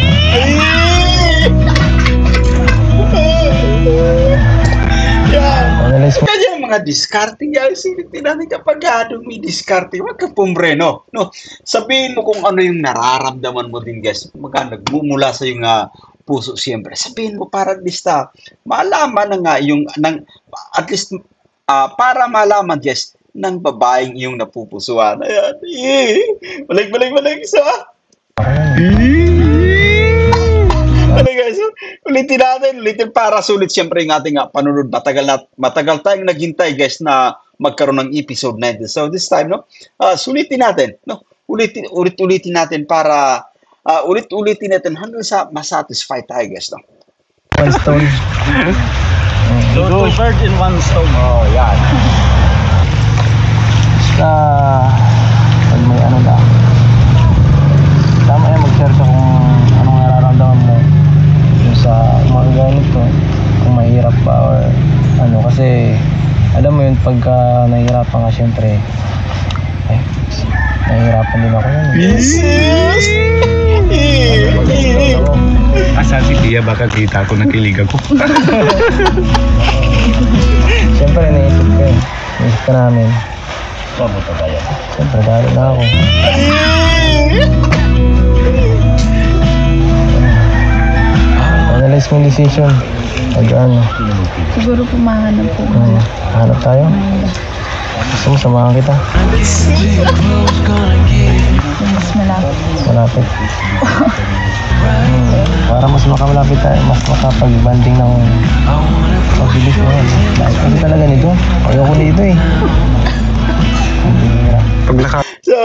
Analyze mo. Kaya mga discarding guys, hindi natin kapag may discarding, wag ka pumreno, no? Sabihin mo kung ano yung nararamdaman mo din guys, nagmumula sa yung puso siyempre. Sabihin mo para at least malaman na nga yung, at least para malaman guys, ng babaeng iyong napupusuan. Ayan. Balik. So, ano guys, ulitin para sulit siyempre yung ating panunod. Matagal tayong naghintay guys na magkaroon ng episode 19. So this time, no, sulitin natin, no, ulitin natin para ulitin natin hanggang sa masatisfy tayo guys, no. One stone. Two birds in one stone. Oh, yan. Basta, pag may ano na, tama yan mag-share ka kung anong nararamdaman mo yung sa mga ganito, kung mahirap ba or ano, kasi alam mo yun, pagka nahihirapan ka syempre, nahihirapan din ako yun. Asa si Tia, baka kita ko nakilig ako. Syempre naisip ko yun. Naisip ka namin. Mabuto tayo. Syempre dahil na ako. Analyze mo yung decision. Pag ano. Siguro po mahanap po. Hanap tayo. Gusto mo samahan kita. Mas malapit. Malapit. Para mas makamalapit tayo, mas makapag-banding ng mabilis mo. Dahil kasi talaga nito. Ayoko dito eh. Pag naka So,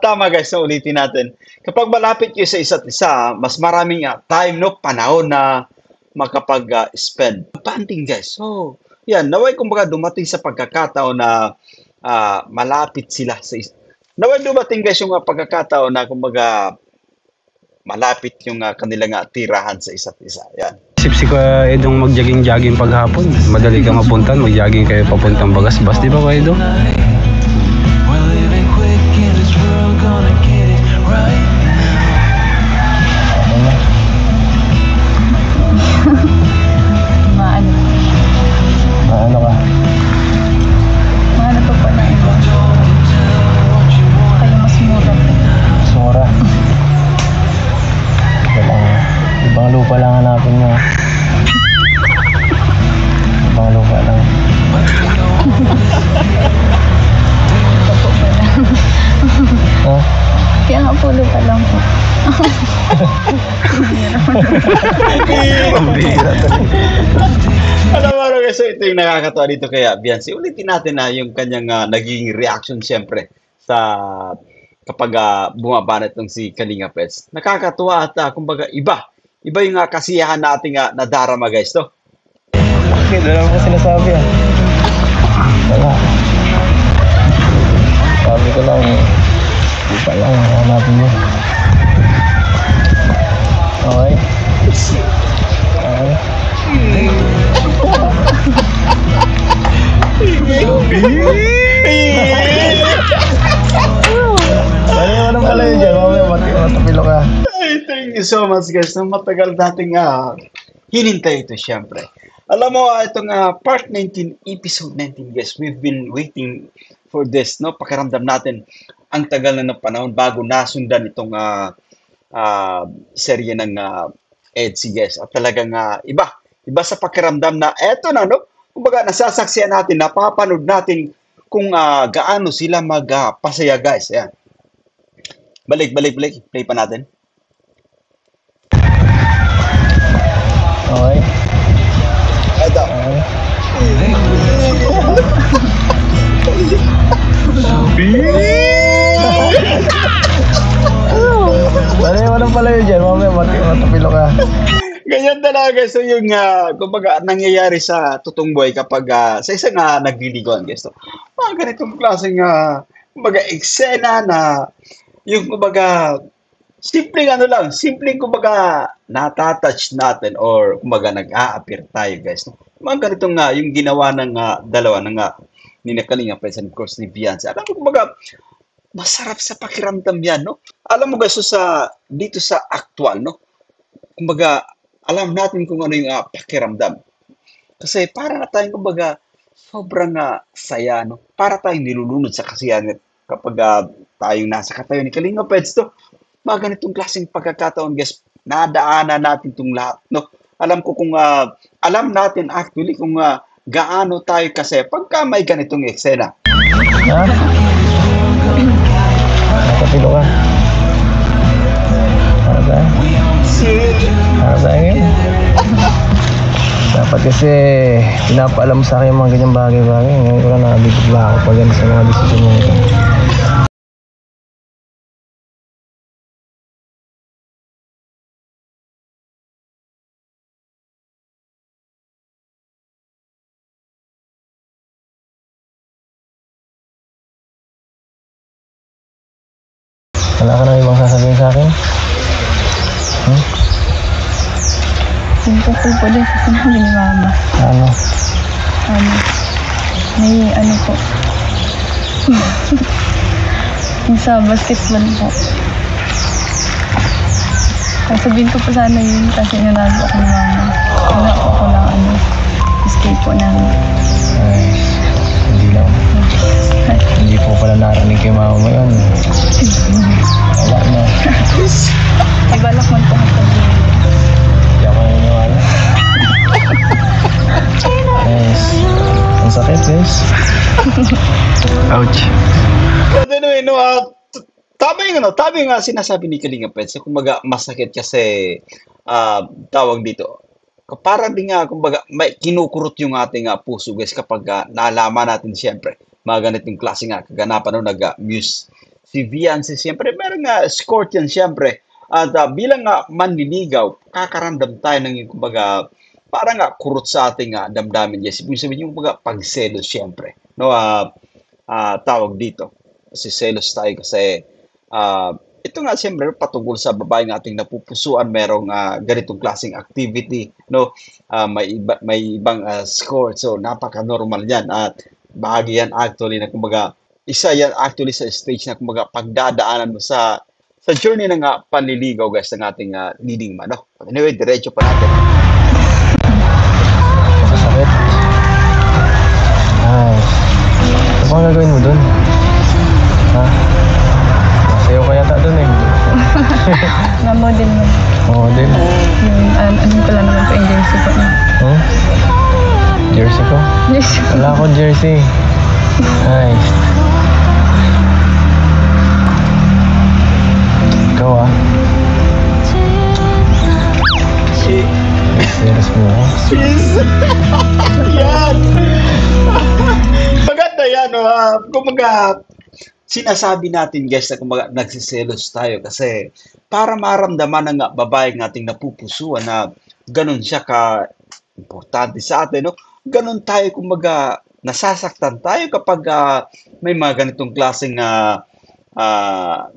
tama guys, so ulitin natin. Kapag malapit kayo sa isa't isa, mas maraming time, no, panahon na makapag-spend. Banding guys. So, yan, naway kumbaga dumating sa pagkakataon na malapit sila sa isa. Naway dumating guys yung pagkakataon na kumbaga malapit yung kanilang tirahan sa isa't isa. Yan. isip si Kuya Edong mag-jogging-jogging paghapon. Madali ka mapuntan, mag-jogging kayo papuntang Bagasbas, di ba Kuya Edong? Maano. Ano ka? Mahanap pa po na iba. Kayo mas mura po. Sura. Ibang lupa lang hanapin mo. Ibang lupa lang. Ito po pala. Ha? Kaya nga po lupa lang po. Alam mo guys, so ito yung nakakatawa dito kaya Biancy. Ulitin natin na yung kanyang naging reaction siyempre sa kapag bumaba na itong si Kalinga Pets. Nakakatuwa at kumbaga iba yung kasiyahan nating nadarama guys, no? Okay, dala mo sinasabi ah. Wala. Sabi ko lang, lupa lang hanapin mo. Okay? Okay. Bali mo naman pala yun dyan, mamaya matapilo ka. Ay, thank you so much guys. Nang matagal nating hinintay ito syempre. Alam mo, itong part 19, episode 19 guys, we've been waiting for this, no? Pakiramdam natin ang tagal na ng panahon bago nasundan itong serye ng EDSA guys. At talagang iba sa pakiramdam na eto na, no? Kumbaga, nasasaksiyan natin, napapanood natin kung gaano sila magpasaya guys. Ayan. Balik. Play pa natin. Okay? Ito. Bali mo naman pala yun dyan, mamaya matapilo ka. Ganyan talaga. So yung, kumbaga, nangyayari sa totoong buhay kapag sa isang nagliligawan guys. So, mga ganitong klaseng, kumbaga, eksena na yung, kumbaga, simpleng, kumbaga, natatouch natin or, kumbaga, nag-a-appear tayo guys. No? Mga ganitong yung ginawa ng dalawa ng ni Kalinga Pets and of course ni Biancy. Alam mo, kumbaga, masarap sa pakiramdam yan, no? Alam mo guys, so dito sa actual, no? Kumbaga, alam natin kung ano yung pakiramdam. Kasi para na tayong, kumbaga, sobrang saya, no? Para tayong nilulunod sa kasiyahan kapag tayong nasa katayo ni Kalinga Pets, to. Mga ganitong klaseng pagkakataon, guys, nadaanan natin itong lahat, no? Alam ko kung, alam natin actually kung gaano tayo kasi pagka may ganitong eksena. Ha? Nakapilo ka. Para saan? Para saan yun? Dapat kasi pinapaalam sa akin yung mga ganyang bagay-bagay. Ngayon ko lang nakabibigla ako pag yan sa mga desisyon mo ito. Wala ka na ibang sasabihin sa akin? Simple po din sa sinabi ni Mama. Ano? May ano po. Yung sa basketball po. Sabihin ko pa sana yun kasi nanago ako ni Mama. Nanago ako ng escape po namin. Ay, hindi lang. Hindi po pala narinig kay Mama mo yun. Wala na. Ibalak man po ako sabihin. Hindi ako naniniwala. Yes. Ang sakit, guys. Ouch. But anyway, tama yung sinasabi ni Kalinga Pets. Kumbaga, masakit kasi tawag dito. Parang din nga, kumbaga, may kinukurot yung ating puso, guys, kapag nalaman natin, siyempre, mga ganitong klase nga, kaganapan nung nag-muse si Viancy, siyempre, meron nga, escort yan, siyempre. At bilang manliligaw, kakaramdam tayo ng yung, kumbaga, parang kurot sa ating damdamin, guys. Ibig sabihin yung, kumbaga, pagselos, siyempre. No, tawag dito. Kasi selos tayo kasi, ito nga siyempre patungkol sa babae ng ating napupusuan, merong ganitong klaseng activity, no? May ibang score, so napaka-normal yan at bahagi yan actually na kumbaga isa yan actually sa stage na kumbaga pagdadaanan mo sa journey ng panliligaw, guys, ng ating leading man, no? Anyway, diretso pa natin. Masakit. Ay. Ano bang gagawin mo dun? Ha? Masayaw ka yata dun eh. Na-model mo. Model. Yung ano ko lang naman po yung jersey po. Jersey ko? Jersey po. Wala akong jersey. Ay. Ikaw Serious mo ako? Yan! Maganda yan, no? Kumbaga, sinasabi natin, guys, na kumbaga nagsiselos tayo kasi para maramdaman ng babae ng ating napupusuan na ganun siya ka-importante sa atin, no? Ganun tayo, kumbaga, nasasaktan tayo kapag may mga ganitong klaseng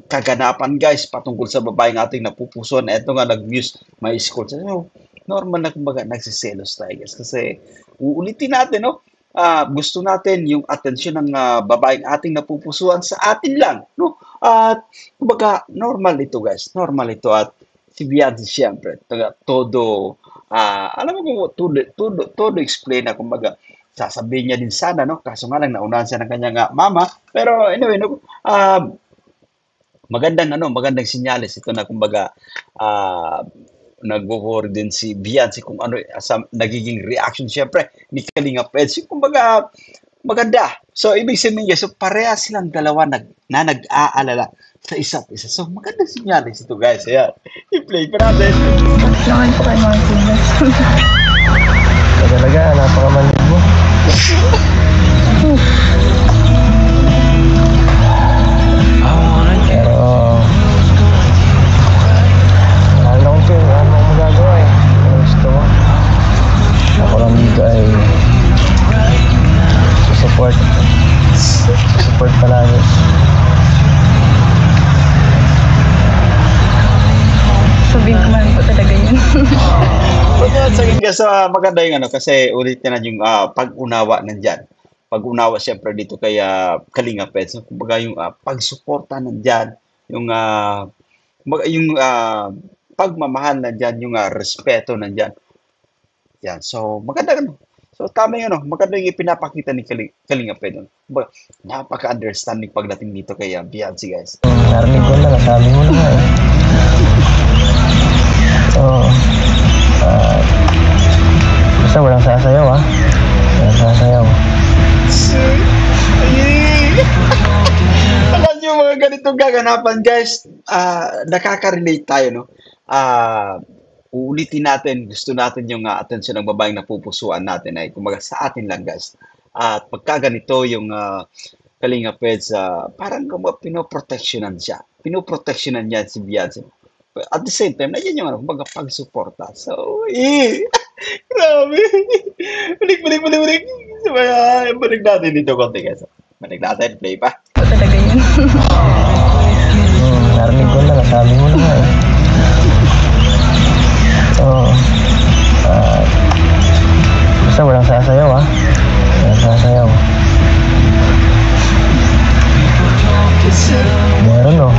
kaganapan, guys, patungkol sa babae ng ating napupusuan. Ito nga, nag-muse, may escort. So, normal na kumbaga nagsiselos tayo, guys, kasi uulitin natin, no? Gusto natin yung atensyon ng babaeng ating napupusuan sa atin lang, no? At kumbaga normal ito, guys, normal ito. At si Viancy, siyempre, todo alam mo kung todo explain na, kumbaga sasabihin niya din sana, no? Kaso nga lang naunahan siya ng kanyang mama, pero anyway, no, magandang senyales ito na kumbaga nagwo-worry din si Viancy kung ano sa nagiging reaction siyempre ni Kalinga Peds. Kumbaga maganda. So ibig sabihin, guys, so pareha silang dalawa na nag-aalala sa isa't isa. So magandang senyales ito, guys. Ayan. I-play pa natin. Naman po kayo mga sinas. Talaga, napakamanid mo. Pero mahal na kong wala akong magagawa eh. Kung gusto mo, ako lang dito ay support palagi. Sabihin ko man po talaga yun. Sige, guys, maganda yung kasi ulit na yung pag-unawa nandyan. Pag-unawa siyempre dito kay Kalinga Peds. Kumbaga yung pagsuporta nandyan, yung pagmamahal nandyan, yung respeto nandyan. Yan. So, maganda ano. So, tama yun, no? Maganda yung ipinapakita ni Kalinga Peds. Napaka-understanding pagdating dito kay Viancy, guys. Narinig ko na, nasabi mo na nga eh. So, basta walang sasayaw, ha? Walang ganitong gaganapan, guys, nakaka-relate tayo, no? Uulitin natin, gusto natin yung atensyon ng babaeng napupusuan natin ay kumaga sa atin lang, guys. At pagka ganito yung Kalinga Peds, parang pinoprotectionan siya. Pinoprotectionan niya si Beyonce. At the same time, nandiyan yung kumbaga pagsuporta. So, grabe. Balik. Balik natin dito konti, guys. Balik natin, play pa. Ito talaga yun. Narinig ko na, nasabi mo na nga eh. Oo. Basta walang sasayaw Walang sasayaw. Meron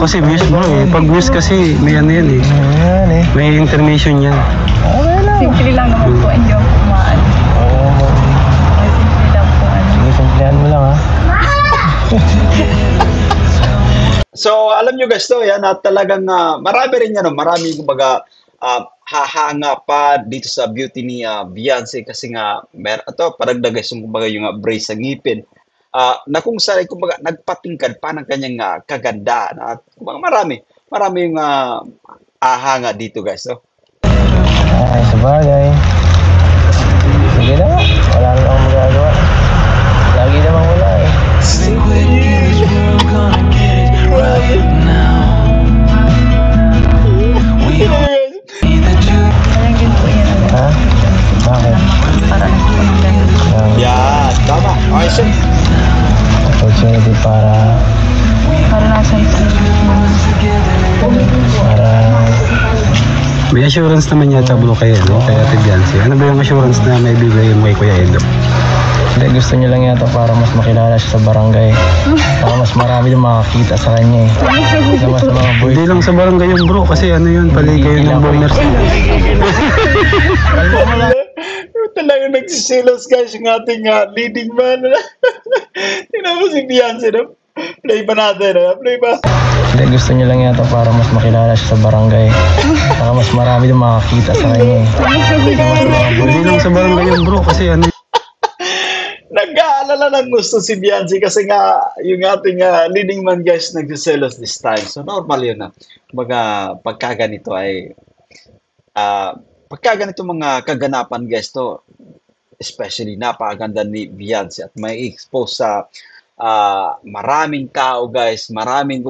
Kasi muse bro eh. Pag muse kasi may ano yan eh. Ayan eh. May intermission yan. Okay lang. Simple lang naman po ang yung kumaan. Simple lang po Sige, simplihan mo lang So, alam nyo guys to, yan, at talagang marami rin yan, marami kumbaga hahanga pa dito sa beauty ni Beyonce kasi nga, paragdag guys yung kumbaga yung brace sa ngipin. Na kung saan kumbaga nagpatingkad pa ng kanyang kagandaan at kumbaga marami yung ahanga dito guys. So. Ay, sabagay. Sige na nga. Wala na akong magagawa. Lagi namang wala eh. Parang yun po yan. Ha? Bakit? Para nagpapaganda. Yan, tama. Okay, sir. Opportunity para Nasan po. May assurance naman yata bro kay Ate Beyonce. Ano ba yung assurance na may bigay mo kay Kuya Edo? Hindi, gusto niya lang yata para mas makilala siya sa barangay. Para mas marami yung makakita sa kanya eh. Na mas mga boy. Hindi lang sa barangay yung bro kasi ano yun, paligay ng boomers. Talaga nagsisilos guys yung ating leading man. Tingnan mo si Beyonce, no? Play pa natin, play pa. Hindi, gusto niya lang yata para mas makilala siya sa barangay. Para mas marami yung makakita sa kanya eh. Hindi lang sa barangay yung bro kasi ano. Nag-aalala ng gusto si Beyonce kasi nga yung ating leading man guys nagsiselos this time. So normal yun na. Pagka ganito ay pagka ganito mga kaganapan guys to, especially napakaganda ni Beyonce at may expose sa maraming tao guys, maraming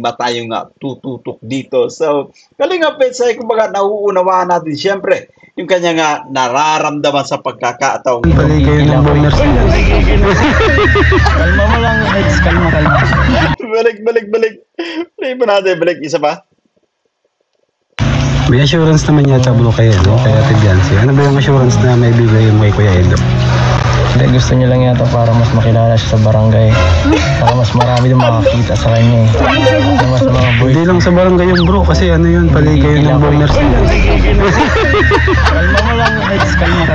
mata yung tututok dito. So Kalinga Peds ay kumbaga nauunawaan natin siyempre yung kanya nga nararamdaman sa pagkakataong ito. Paligay ng boomers. Kalma mo lang, Eds. Kalma. Balik. Play pa natin, balik. Isa pa? May assurance naman yata bro kay Ate Beyonce. Ano ba yung assurance na may bigay mo kay Kuya Edo? Hindi, gusto niya lang yata para mas makilala siya sa barangay. Para mas marami yung makakita sa kanya eh. Na mas mga boy. Hindi lang sa barangay yung bro kasi ano yun, paligay ng boomers. Kalma mo lang, Eds. Kalma.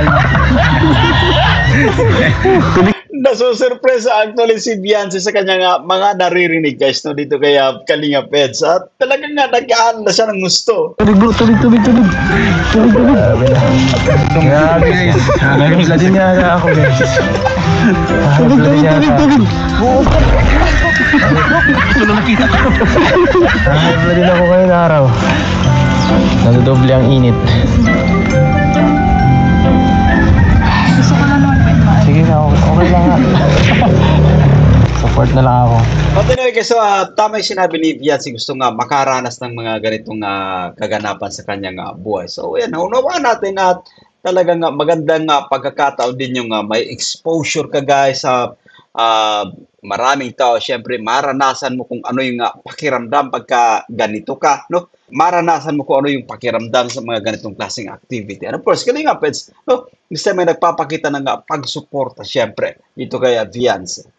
Nasusurpresa actually si Beyonce sa kanyang mga naririnig guys no dito kay Kalinga Peds. At talagang nag-aalala siya ng gusto. Tubig. Grabe guys. Nagigla din niya ako guys. Tubig. Nagigla din ako ngayon araw. Nadodoble ang init. Gusto ko na naman po yung maan. Sige na, okay lang nga. Support na lang ako. But anyway guys, so tama yung sinabi ni Beyonce, gusto nga makaranas ng mga ganitong kaganapan sa kanyang buhay. So yan, unawaan natin at talagang magandang pagkakataon din yung may exposure ka guys sa maraming tao. Siyempre maranasan mo kung ano yung pakiramdam pagka ganito ka, no? Maranasan mo kung ano yung pakiramdam sa mga ganitong klaseng activity. And of course, Kalinga Peds, no? Minsan may nagpapakita ng pagsuporta siyempre dito kay Beyonce.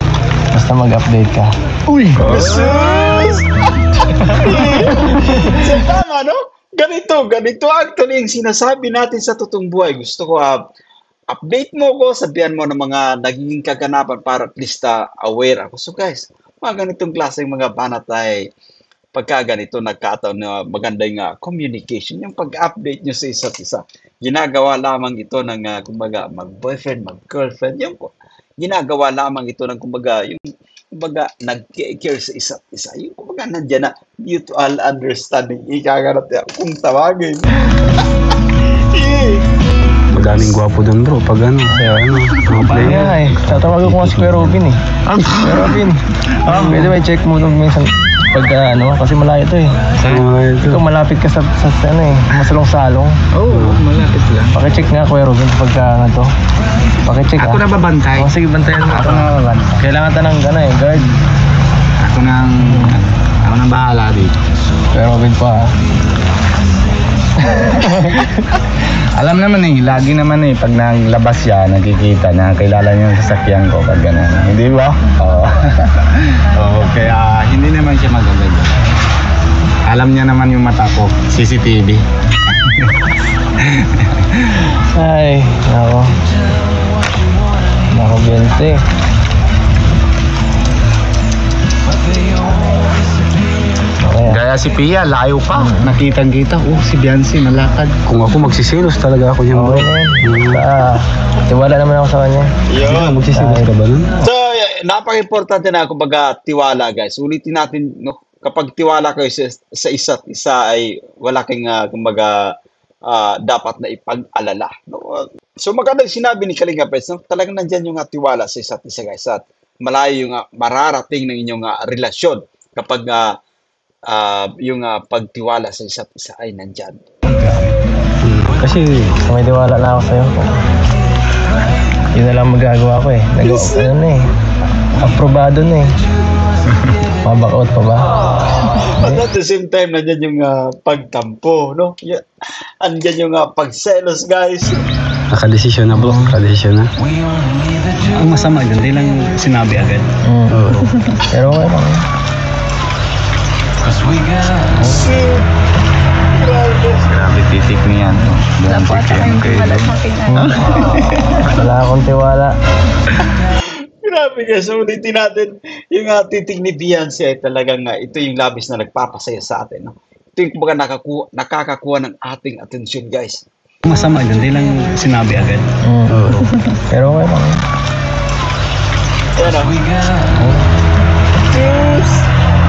Basta mag-update ka. Uy! Jesus! So, tama, no? Ganito actually yung sinasabi natin sa totoong buhay. Gusto ko, update mo ko, sabihan mo ng mga naging kaganapan para at least aware ako. So guys, mga ganitong klaseng mga banat ay pagka ganito nagkataon na maganda yung communication, yung pag-update nyo sa isa't isa. Ginagawa lamang ito ng kumbaga mag-boyfriend, mag-girlfriend, ginagawa lamang ito ng kumbaga, yung kumbaga nag-care sa isa't isa. Yung kumbaga nandiyan na mutual understanding. Ikaganap niya kung tawagin. Madaming gwapo doon bro, pag ano, kaya ano, mga player. Kaya nga eh. Tatawagan ko nga si Kuya Robin eh. Kuya Robin. Pwede ba i-check mo itong minsan pagka ano, kasi malayo to eh. Ikaw malapit ka sa ano eh, masalong-salong. Oo, malapit lang. Pakicheck nga Kuya Robin pagka ano to. Pakicheck Ako na babantay. Oh, sige, bantayan mo. Ako na babantay. Kailangan ta ng ano eh, guard. Ako nang bahala dito. Kuya Robin pa ha. Alam naman eh, lagi naman eh, pag naglabas siya, nakikita na kilala niya yung sasakyan ko pag gano'n. Hindi ba? Oo. Oo, kaya hindi naman siya magaganda. Alam niya naman yung mata ko, CCTV. Ay, nako. Nako, Bente. Gaya si Pia, layo pa. Nakitang-kita, si Biancy, malakad. Kung ako magsisilos talaga ako niyan bro. Okay na yun. Tiwala naman ako sa kanya. Ikaw, magsisilos ka ba nun? So, napaka-importante na kumbaga tiwala guys. Ulitin natin, no? Kapag tiwala kayo sa isa't isa ay wala kang kumbaga dapat na ipag-alala. No? So maganda yung sinabi ni Kalinga Pets, no? Talagang nandyan yung tiwala sa isa't isa guys. At malayo yung mararating ng inyong relasyon kapag yung pagtiwala sa isa't isa ay nandyan. Kasi may tiwala na ako sa'yo. Yun na lang magagawa ko eh. Ano na eh. Aprobado na eh. Mabakaut pa ba? But at the same time, nandyan yung pagtampo, no? Andyan yung pagselos, guys. Nakadesisyon na bro, nakadesisyon na. Ang masama dyan, di lang sinabi agad. Pero okay lang. Grabe titik niyan. Wala po ata kayong tiwala sa akin. Wala akong tiwala. Grabe guys, ulitin natin yung titig ni Beyonce ay talagang ito yung labis na nagpapasaya sa atin. No? Ito yung kumbaga nakakakuha ng ating atensyon guys. Ang masama dyan, di lang sinabi agad. Pero okay lang.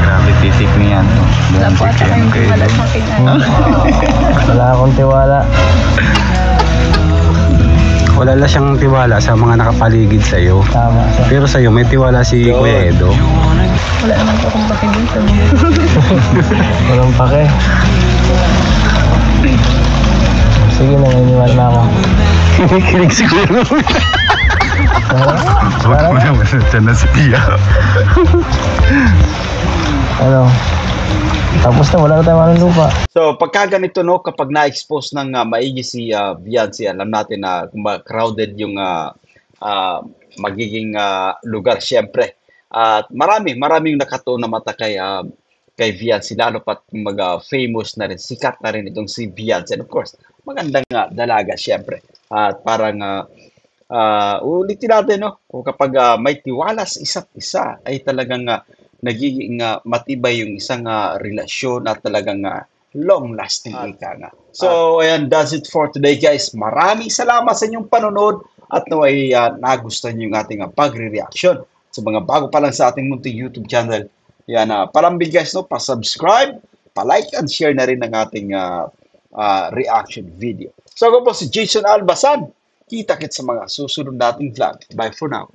Grabe titik niyan. Wala po ata kayong tiwala sa akin. Wala akong tiwala. Wala lang siyang tiwala sa mga nakapaligid sa'yo. Tama siya. Pero sa'yo, may tiwala si Kuya Edo. Wala naman po akong pakinggan. Walang pake. Sige na, naniniwala na ako. Kinig si Kuya Edo. Parang, Diyan na si Pia. ano, tapos na, wala na tayo manong lupa. So pagka ganito, no, kapag na-expose ng maigi si Beyonce, alam natin na crowded yung magiging lugar syempre. At maraming nakatuon na mata kay Beyonce, lalo pat famous na rin, sikat na rin itong si Beyonce. And of course, magandang dalaga syempre. At parang ulitin natin, no, kung kapag may tiwala sa isa't isa ay talagang nagiging matibay yung isang relasyon at talagang long-lasting ika nga. So, ayan, that's it for today guys. Maraming salamat sa inyong panonood at naway nagustuhan nyo yung ating pagre-reaction. Sa mga bago pa lang sa ating munting YouTube channel, yan, palambing guys, no, pa-subscribe, pa-like and share na rin ng ating reaction video. So, ako po si Jason Albasan. Kita-kits sa mga susunod nating vlog. Bye for now.